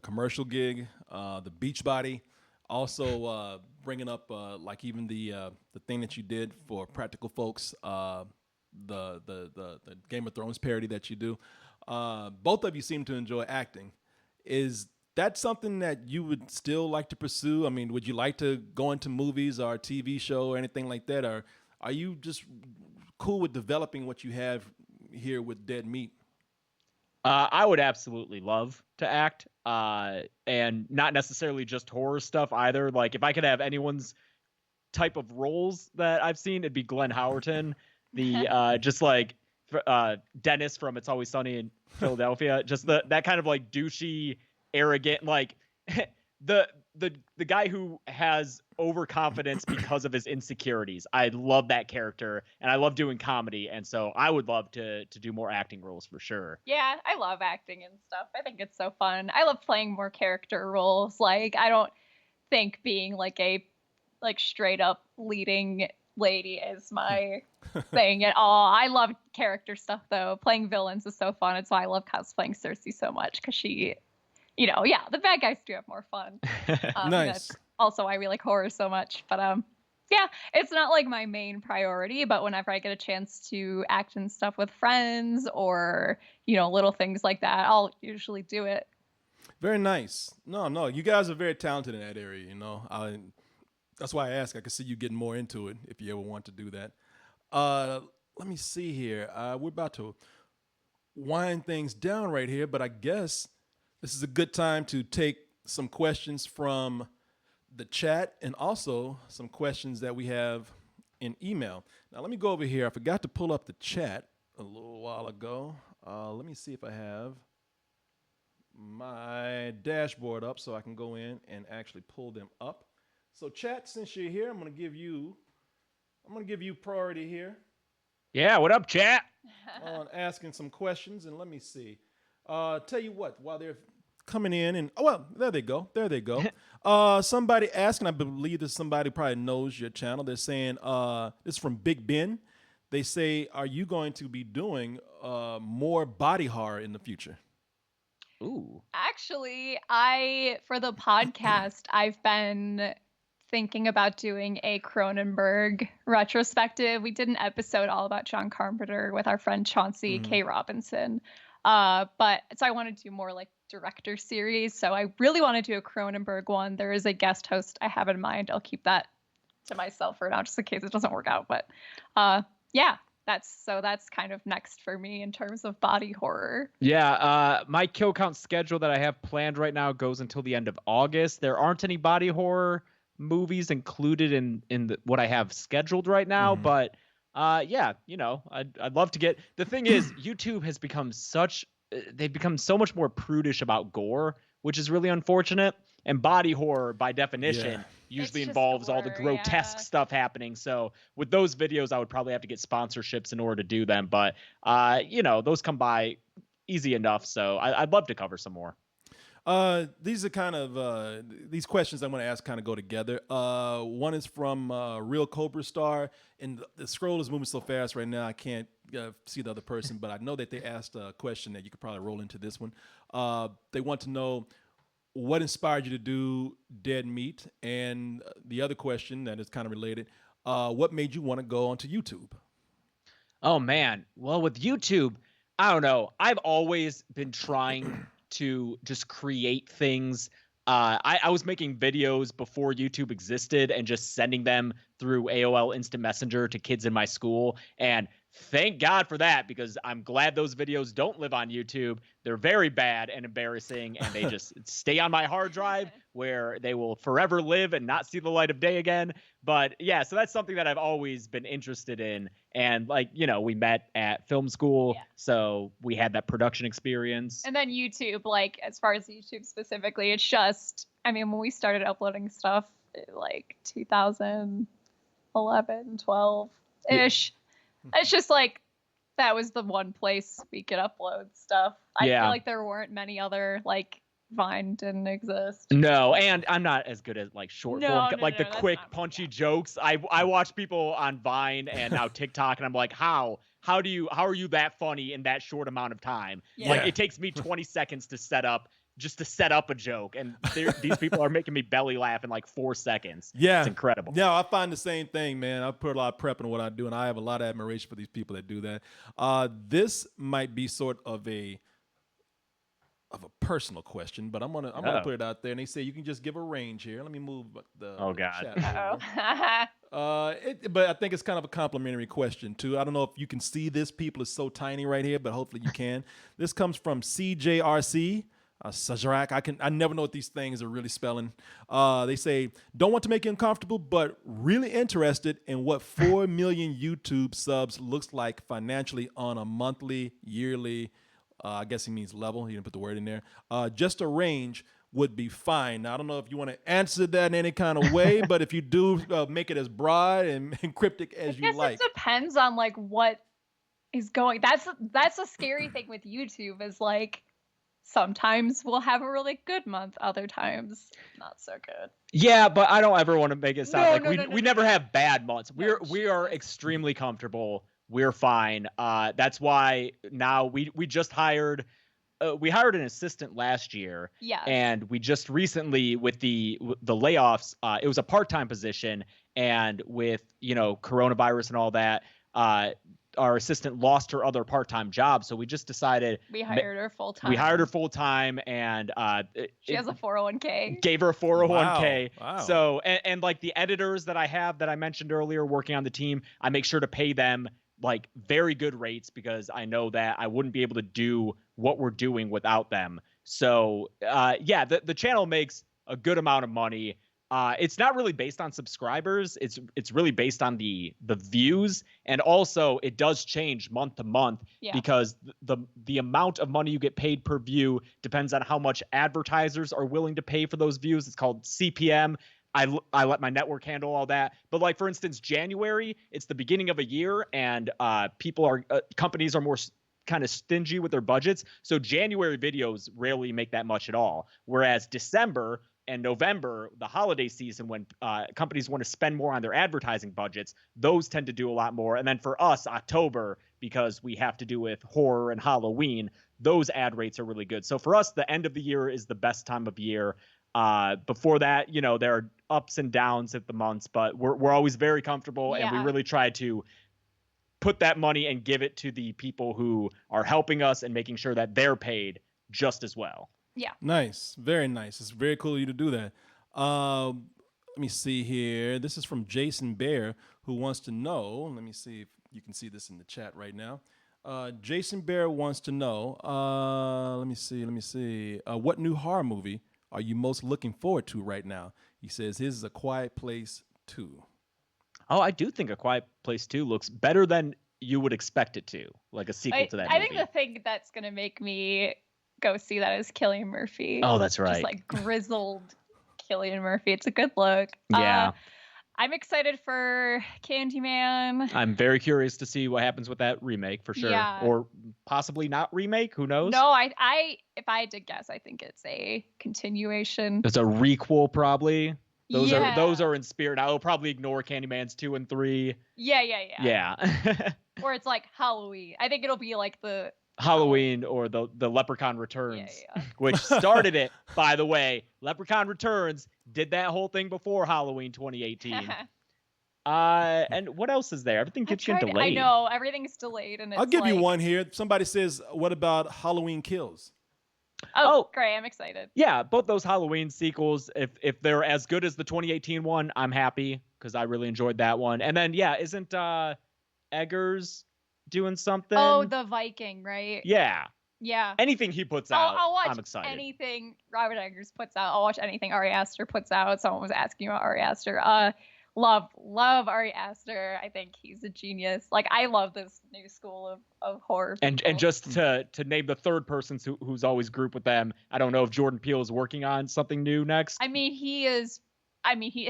S1: commercial gig, the Beachbody, also bringing up like even the thing that you did for Practical Folks, the Game of Thrones parody that you do. Both of you seem to enjoy acting. Is that something that you would still like to pursue? I mean, would you like to go into movies or a TV show or anything like that? Or are you just cool with developing what you have here with Dead Meat?
S2: I would absolutely love to act, and not necessarily just horror stuff either. Like, if I could have anyone's type of roles that I've seen, it'd be Glenn Howerton, the just like Dennis from It's Always Sunny in Philadelphia. Just that kind of like douchey, arrogant, like the guy who has overconfidence because of his insecurities. I love that character, and I love doing comedy, and so I would love to do more acting roles for sure.
S3: Yeah, I love acting and stuff. I think it's so fun. I love playing more character roles. Like, I don't think being like a straight up leading lady is my thing at all. I love character stuff though. Playing villains is so fun. It's why I love cosplaying Cersei so much, because she, the bad guys do have more fun.
S1: Nice.
S3: That's also why we like horror so much. But yeah, it's not like my main priority, but whenever I get a chance to act in stuff with friends or, little things like that, I'll usually do it.
S1: Very nice. No, you guys are very talented in that area, That's why I ask. I can see you getting more into it if you ever want to do that. Let me see here. We're about to wind things down right here, but I guess this is a good time to take some questions from the chat and also some questions that we have in email. Now, let me go over here. I forgot to pull up the chat a little while ago. Let me see if I have my dashboard up so I can go in and actually pull them up. So chat, since you're here, I'm gonna give you priority here.
S2: Yeah, what up, chat?
S1: on asking some questions, and let me see. Tell you what, while they're coming in, and oh well, there they go. Somebody asking, I believe that somebody probably knows your channel. They're saying, this is from Big Ben. They say, are you going to be doing more body horror in the future?
S2: Ooh.
S3: Actually, for the podcast, I've been thinking about doing a Cronenberg retrospective. We did an episode all about John Carpenter with our friend Chauncey K. Robinson. But so I want to do more like director series. So I really want to do a Cronenberg one. There is a guest host I have in mind. I'll keep that to myself for now, just in case it doesn't work out. But yeah, that's kind of next for me in terms of body horror.
S2: Yeah, my kill count schedule that I have planned right now goes until the end of August. There aren't any body horror movies included in what I have scheduled right now, but yeah, I'd love to get. The thing is, YouTube has become they've become so much more prudish about gore, which is really unfortunate. And body horror, by definition, usually involves all the grotesque stuff happening. So with those videos, I would probably have to get sponsorships in order to do them. But those come by easy enough. So I'd love to cover some more.
S1: These are kind of these questions I'm going to ask kind of go together. One is from Real Cobra Star, and the scroll is moving so fast right now I can't see the other person, but I know that they asked a question that you could probably roll into this one. They want to know what inspired you to do Dead Meat, and the other question that is kind of related, what made you want to go onto YouTube?
S2: Oh man, well with YouTube, I don't know. I've always been trying to just create things. I was making videos before YouTube existed and just sending them through AOL Instant Messenger to kids in my school. And thank God for that, because I'm glad those videos don't live on YouTube. They're very bad and embarrassing, and they just stay on my hard drive where they will forever live and not see the light of day again. But yeah, so that's something that I've always been interested in. And we met at film school, so we had that production experience.
S3: And then YouTube, like as far as YouTube specifically, it's just, when we started uploading stuff like 2011, 12-ish, it's just like that was the one place we could upload stuff. I feel like there weren't many other, like Vine didn't exist.
S2: No, and I'm not as good at like short form, the quick punchy jokes. I watch people on Vine and now TikTok, and I'm like, how are you that funny in that short amount of time? Like it takes me 20 seconds to set up a joke, and these people are making me belly laugh in like 4 seconds.
S1: Yeah,
S2: it's incredible.
S1: Yeah, I find the same thing, man. I put a lot of prep in what I do, and I have a lot of admiration for these people that do that. This might be sort of a personal question, but I'm gonna put it out there. And they say you can just give a range here. Let me move the chat. But I think it's kind of a complimentary question too. I don't know if you can see this. People are so tiny right here, but hopefully you can. This comes from CJRC. Sajrak, I never know what these things are really spelling. They say, don't want to make you uncomfortable, but really interested in what 4 million YouTube subs looks like financially on a monthly, yearly, I guess he means level. He didn't put the word in there. Just a range would be fine. Now, I don't know if you want to answer that in any kind of way, but if you do, make it as broad and cryptic as you like.
S3: It depends on like what is going. That's a scary thing with YouTube is like, sometimes we'll have a really good month, other times not so good.
S2: Yeah, but I don't ever want to make it sound we never have bad months. We are extremely comfortable. We're fine. That's why now we just hired an assistant last year.
S3: Yeah.
S2: And we just recently with the layoffs, it was a part-time position, and with coronavirus and all that, our assistant lost her other part-time job, so we just decided
S3: we hired her full-time.
S2: And
S3: she has a 401k.
S2: Gave her a 401k.
S1: Wow.
S2: So and like the editors that I have that I mentioned earlier working on the team, I make sure to pay them like very good rates, because I know that I wouldn't be able to do what we're doing without them. So the channel makes a good amount of money. It's not really based on subscribers. It's really based on the views, and also it does change month to month because the amount of money you get paid per view depends on how much advertisers are willing to pay for those views. It's called CPM. I let my network handle all that. But like, for instance, January, it's the beginning of a year, and companies are more kind of stingy with their budgets. So January videos rarely make that much at all. Whereas December and November, the holiday season, when companies want to spend more on their advertising budgets, those tend to do a lot more. And then for us, October, because we have to do with horror and Halloween, those ad rates are really good. So for us, the end of the year is the best time of year. Before that, there are ups and downs at the months, but we're always very comfortable, and we really try to put that money and give it to the people who are helping us and making sure that they're paid just as well.
S3: Yeah.
S1: Nice. Very nice. It's very cool of you to do that. Let me see here. This is from Jason Bear, who wants to know. Let me see if you can see this in the chat right now. Jason Bear wants to know. Let me see. What new horror movie are you most looking forward to right now? He says his is A Quiet Place 2.
S2: Oh, I do think A Quiet Place 2 looks better than you would expect it to, like a sequel to that movie.
S3: I think the thing that's going to make me go see that is Cillian Murphy.
S2: Oh, that's right.
S3: Just like grizzled Cillian Murphy. It's a good look.
S2: Yeah.
S3: I'm excited for Candyman.
S2: I'm very curious to see what happens with that remake for sure.
S3: Yeah.
S2: Or possibly not remake, who knows?
S3: No, if I had to guess, I think it's a continuation.
S2: It's a requel probably. Those
S3: Yeah.
S2: are in spirit. I will probably ignore Candyman's 2 and 3.
S3: Yeah.
S2: Yeah.
S3: Or it's like Halloween. I think it'll be like the
S2: Halloween or the Leprechaun Returns,
S3: Yeah.
S2: which started it, by the way. Leprechaun Returns did that whole thing before Halloween 2018. And what else is there? Everything gets delayed.
S3: I know everything's delayed, and it's
S1: I'll give you
S3: like-
S1: one here. Somebody says, what about Halloween Kills?
S3: Oh, great! I'm excited.
S2: Yeah, both those Halloween sequels, if they're as good as the 2018 one, I'm happy because I really enjoyed that one. And then isn't Eggers doing something?
S3: Oh, the Viking, right?
S2: Yeah.
S3: Yeah.
S2: Anything he puts out,
S3: I'll watch
S2: I'm excited.
S3: anything Robert Eggers puts out. I'll watch anything Ari Aster puts out. Someone was asking about Ari Aster. Love Ari Aster. I think he's a genius. Like, I love this new school of horror.
S2: And just to name the third person who's always grouped with them, I don't know if Jordan Peele is working on something new next.
S3: I mean, his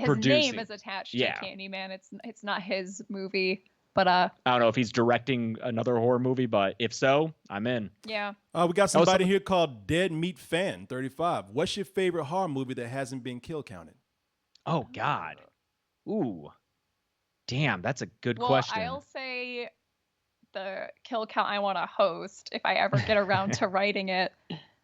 S2: Producing.
S3: name is attached to Candyman. It's not his movie, but
S2: I don't know if he's directing another horror movie, but if so, I'm in.
S3: Yeah.
S1: We got somebody here called Dead Meat Fan 35. What's your favorite horror movie that hasn't been kill counted?
S2: Oh God. Ooh. Damn, that's a good
S3: Well,
S2: question.
S3: I'll say the kill count I want to host if I ever get around to writing it.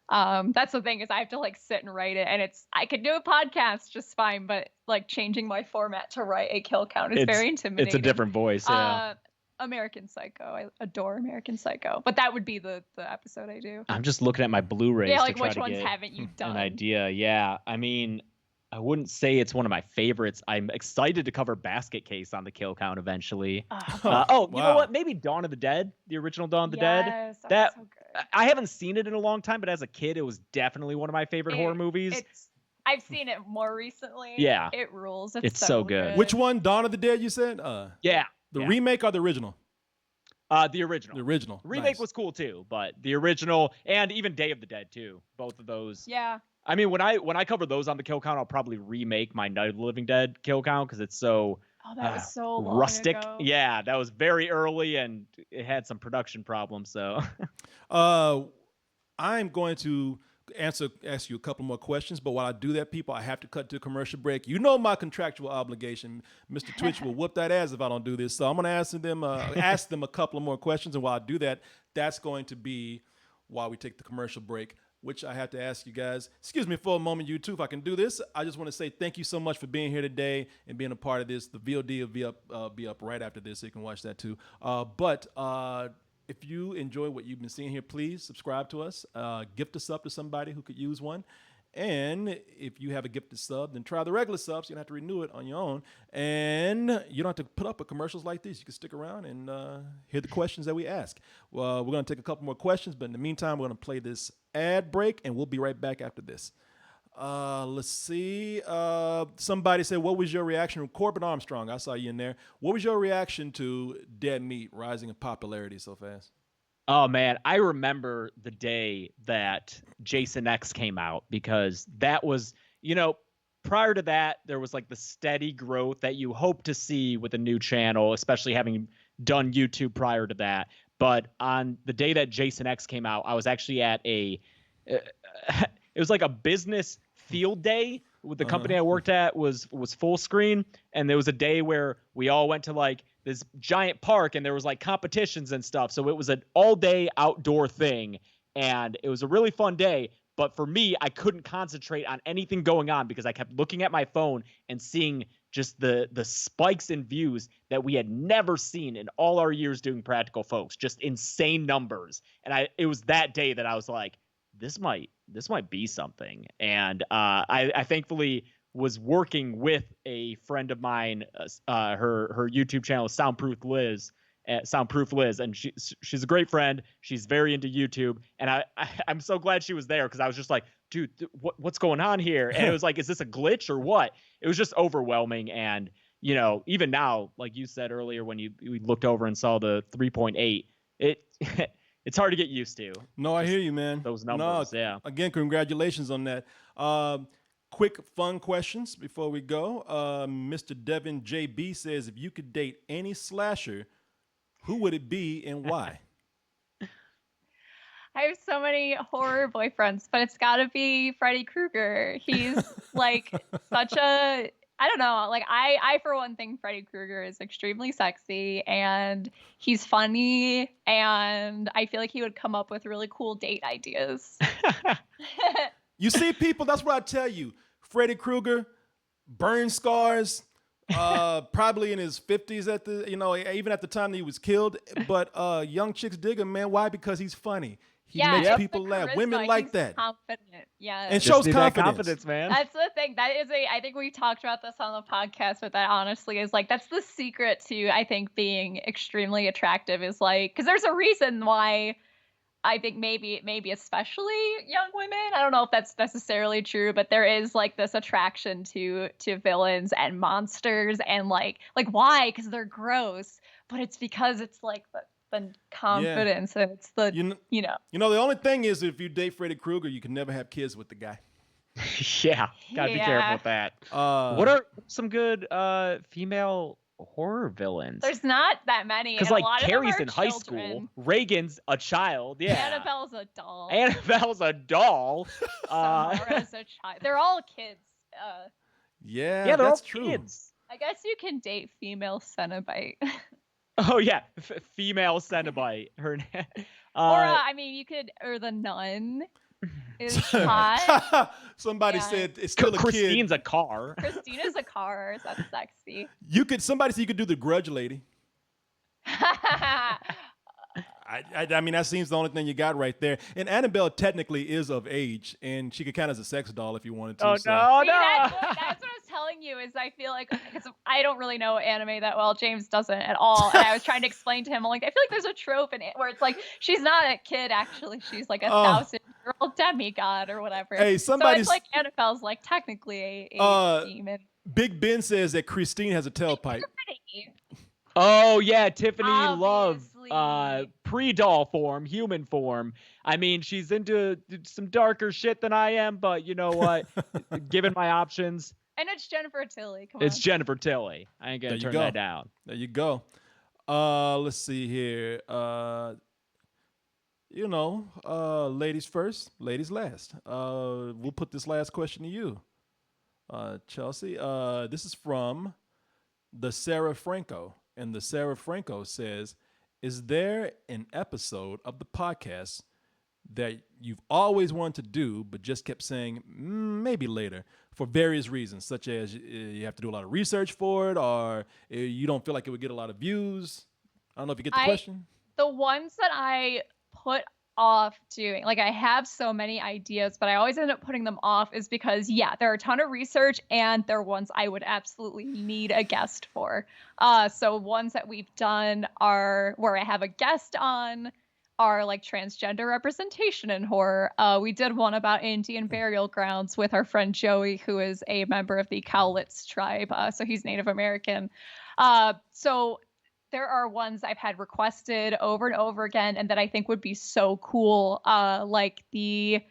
S3: That's the thing, is I have to like sit and write it, and I could do a podcast just fine, but like changing my format to write a kill count is very intimidating.
S2: It's a different voice, yeah.
S3: American Psycho. I adore American Psycho, but that would be the episode I do.
S2: I'm just looking at my Blu-rays
S3: Yeah, like
S2: to try
S3: which
S2: to
S3: ones
S2: get
S3: haven't you done?
S2: an idea. Yeah, I mean, I wouldn't say it's one of my favorites. I'm excited to cover Basket Case on the kill count eventually. You know what? Maybe Dawn of the Dead, the original Dawn of the Dead.
S3: Yes,
S2: That
S3: so good.
S2: I haven't seen it in a long time, but as a kid, it was definitely one of my favorite horror movies.
S3: I've seen it more recently.
S2: Yeah.
S3: It rules.
S2: It's so good.
S1: Which one? Dawn of the Dead, you said?
S2: Yeah.
S1: The remake or the original?
S2: The original.
S1: The original.
S2: The remake
S1: Nice.
S2: was cool too, but the original and even Day of the Dead too. Both of those.
S3: Yeah.
S2: I mean, when I cover those on the kill count, I'll probably remake my Night of the Living Dead kill count because it's so
S3: that was so long
S2: rustic.
S3: ago.
S2: Yeah, that was very early and it had some production problems. So,
S1: I'm going to ask you a couple more questions, but while I do that, people, I have to cut to a commercial break. You know my contractual obligation. Mr. Twitch will whoop that ass if I don't do this. So I'm going to ask them a couple of more questions, and while I do that, that's going to be while we take the commercial break, which I have to ask you guys. Excuse me for a moment, you two, if I can do this. I just want to say thank you so much for being here today and being a part of this. The VOD will be up right after this, so you can watch that too. But if you enjoy what you've been seeing here, please subscribe to us. Gift a sub to somebody who could use one. And if you have a gifted sub, then try the regular subs. You don't have to renew it on your own. And you don't have to put up with commercials like this. You can stick around and hear the questions that we ask. Well, we're going to take a couple more questions, but in the meantime, we're going to play this ad break, and we'll be right back after this. Let's see. Somebody said, what was your reaction? Corbin Armstrong, I saw you in there. What was your reaction to Dead Meat rising in popularity so fast?
S2: oh man, I remember the day that Jason X came out because that was, prior to that, there was like the steady growth that you hope to see with a new channel, especially having done YouTube prior to that. But on the day that Jason X came out, I was actually at it was like a business field day with the company I worked at was full screen. And there was a day where we all went to like this giant park and there was like competitions and stuff. So it was an all day outdoor thing. And it was a really fun day. But for me, I couldn't concentrate on anything going on because I kept looking at my phone and seeing just the spikes in views that we had never seen in all our years doing Practical Folks, just insane numbers. And it was that day that I was like, this might be something. And I thankfully was working with a friend of mine. Her YouTube channel is Soundproof Liz, and she's a great friend. She's very into YouTube, and I'm so glad she was there because I was just like, dude, what's going on here? And it was like, is this a glitch or what? It was just overwhelming. And even now, like you said earlier, when we looked over and saw the 3.8, it's hard to get used to.
S1: No, I hear you, man.
S2: Those numbers, yeah.
S1: Again, congratulations on that. Quick fun questions before we go. Mr. Devin JB says, if you could date any slasher, who would it be and why?
S3: I have so many horror boyfriends, but it's got to be Freddy Krueger. He's like such a, I don't know, like I for one think Freddy Krueger is extremely sexy and he's funny and I feel like he would come up with really cool date ideas.
S1: You see, people, that's what I tell you. Freddy Krueger, burn scars, probably in his 50s even at the time that he was killed. But young chicks dig him, man. Why? Because he's funny. He makes people laugh. Women like that.
S3: Confident, yeah.
S1: And shows
S2: confidence, man.
S3: That's the thing. That is I think we talked about this on the podcast, but that honestly is like, that's the secret to, I think, being extremely attractive is like, because there's a reason why I think maybe especially young women, I don't know if that's necessarily true, but there is like this attraction to villains and monsters and like why? Because they're gross, but it's because it's like the confidence and it's the
S1: the only thing is if you date Freddy Krueger, you can never have kids with the guy.
S2: Yeah, gotta be careful with that. What are some good female horror villains?
S3: There's not that many.
S2: Because like Carrie's in high school, Reagan's a child. Yeah,
S3: Annabelle's a doll. Samara's a child. They're all kids.
S1: Yeah, that's true.
S2: Kids.
S3: I guess you can date female Cenobite.
S2: Oh yeah, female Cenobite. Her name.
S3: Or the nun is hot.
S1: Somebody said it's still a
S2: Christine's a car.
S3: Christina's a car. So that's sexy.
S1: Somebody said you could do the Grudge Lady. I mean, that seems the only thing you got right there. And Annabelle technically is of age, and she could count as a sex doll if you wanted to.
S2: Oh,
S1: so.
S2: no.
S3: That's what I was telling you is I feel like, because I don't really know anime that well. James doesn't at all. And I was trying to explain to him, I'm like, I feel like there's a trope in it where it's like, she's not a kid, actually. She's like a 1,000-year-old demigod or whatever.
S1: Hey,
S3: so it's like Annabelle's like technically a demon.
S1: Big Ben says that Christine has a tailpipe.
S2: Oh yeah, Tiffany loves pre-doll form, human form. I mean, she's into some darker shit than I am, but you know what? Given my options,
S3: and it's Jennifer Tilly. Come on,
S2: it's Jennifer Tilly. I ain't gonna turn that down.
S1: There you go. Let's see here. Ladies first, ladies last. We'll put this last question to you, Chelsea. This is from the Sarah Franco. And the Sarah Franco says, is there an episode of the podcast that you've always wanted to do, but just kept saying maybe later for various reasons, such as you have to do a lot of research for it, or you don't feel like it would get a lot of views? I don't know if you get the question.
S3: The ones that I put off doing, like I have so many ideas, but I always end up putting them off is because there are a ton of research and they're ones I would absolutely need a guest for. So ones that we've done are where I have a guest on are like transgender representation in horror. We did one about Indian burial grounds with our friend Joey, who is a member of the Cowlitz tribe. So he's Native American. So there are ones I've had requested over and over again and that I think would be so cool. Like the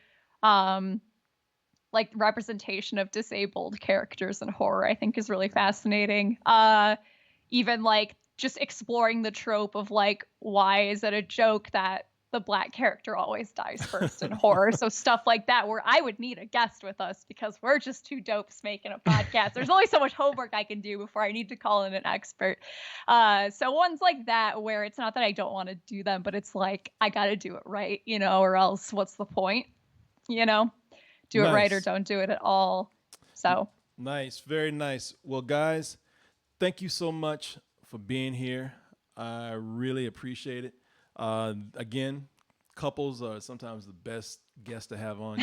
S3: like representation of disabled characters in horror, I think is really fascinating. Even like just exploring the trope of like, why is it a joke that the Black character always dies first in horror? So stuff like that, where I would need a guest with us because we're just two dopes making a podcast. There's only so much homework I can do before I need to call in an expert. So ones like that, where it's not that I don't want to do them, but it's like, I got to do it right, you know, or else what's the point? You know, do it right or don't do it at all. So
S1: nice. Very nice. Well, guys, thank you so much for being here. I really appreciate it. Again, couples are sometimes the best guests to have on.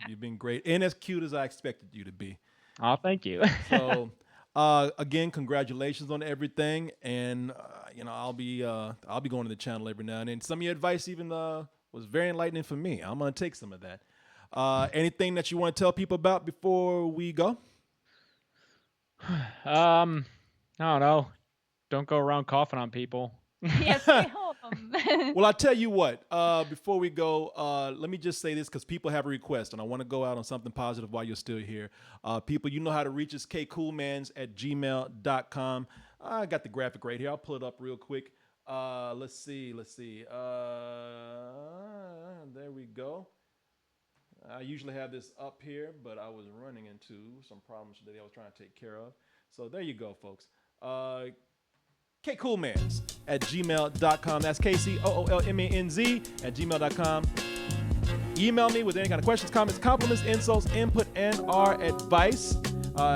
S1: You've been great and as cute as I expected you to be.
S2: Oh, thank you.
S1: So, again, congratulations on everything. And you know, I'll be going to the channel every now and then. Some of your advice even was very enlightening for me. I'm gonna take some of that. Anything that you want to tell people about before we go?
S2: I don't know. Don't go around coughing on people.
S3: yes, stay home.
S1: Well, I'll tell you what, before we go, let me just say this because people have a request and I want to go out on something positive while you're still here. People, you know how to reach us, kcoolmans@gmail.com. I got the graphic right here. I'll pull it up real quick. Let's see. There we go. I usually have this up here, but I was running into some problems today I was trying to take care of. So there you go, folks. kcoolmans@gmail.com. That's KCOOLMANZ@gmail.com. Email me with any kind of questions, comments, compliments, insults, input, and our advice.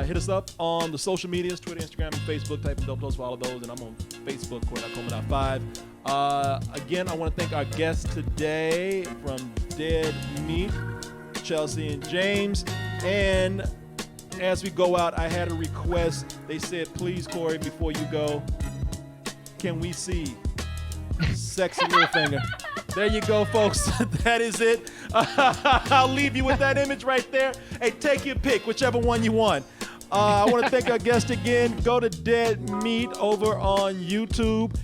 S1: Hit us up on the social medias, Twitter, Instagram, and Facebook. Type in Dope Toast for all of those, and I'm on Facebook, Corey.Coleman.5. Again, I want to thank our guests today from Dead Meat, Chelsea and James. And as we go out, I had a request. They said, please, Corey, before you go, can we see sexy little finger? There you go, folks. That is it. I'll leave you with that image right there. Hey, take your pick, whichever one you want. I want to thank our guest again. Go to Dead Meat over on YouTube.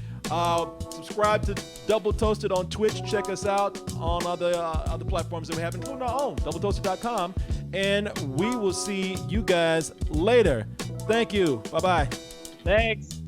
S1: Subscribe to Double Toasted on Twitch. Check us out on other platforms that we have, including our own, doubletoasted.com. And we will see you guys later. Thank you. Bye-bye.
S2: Thanks.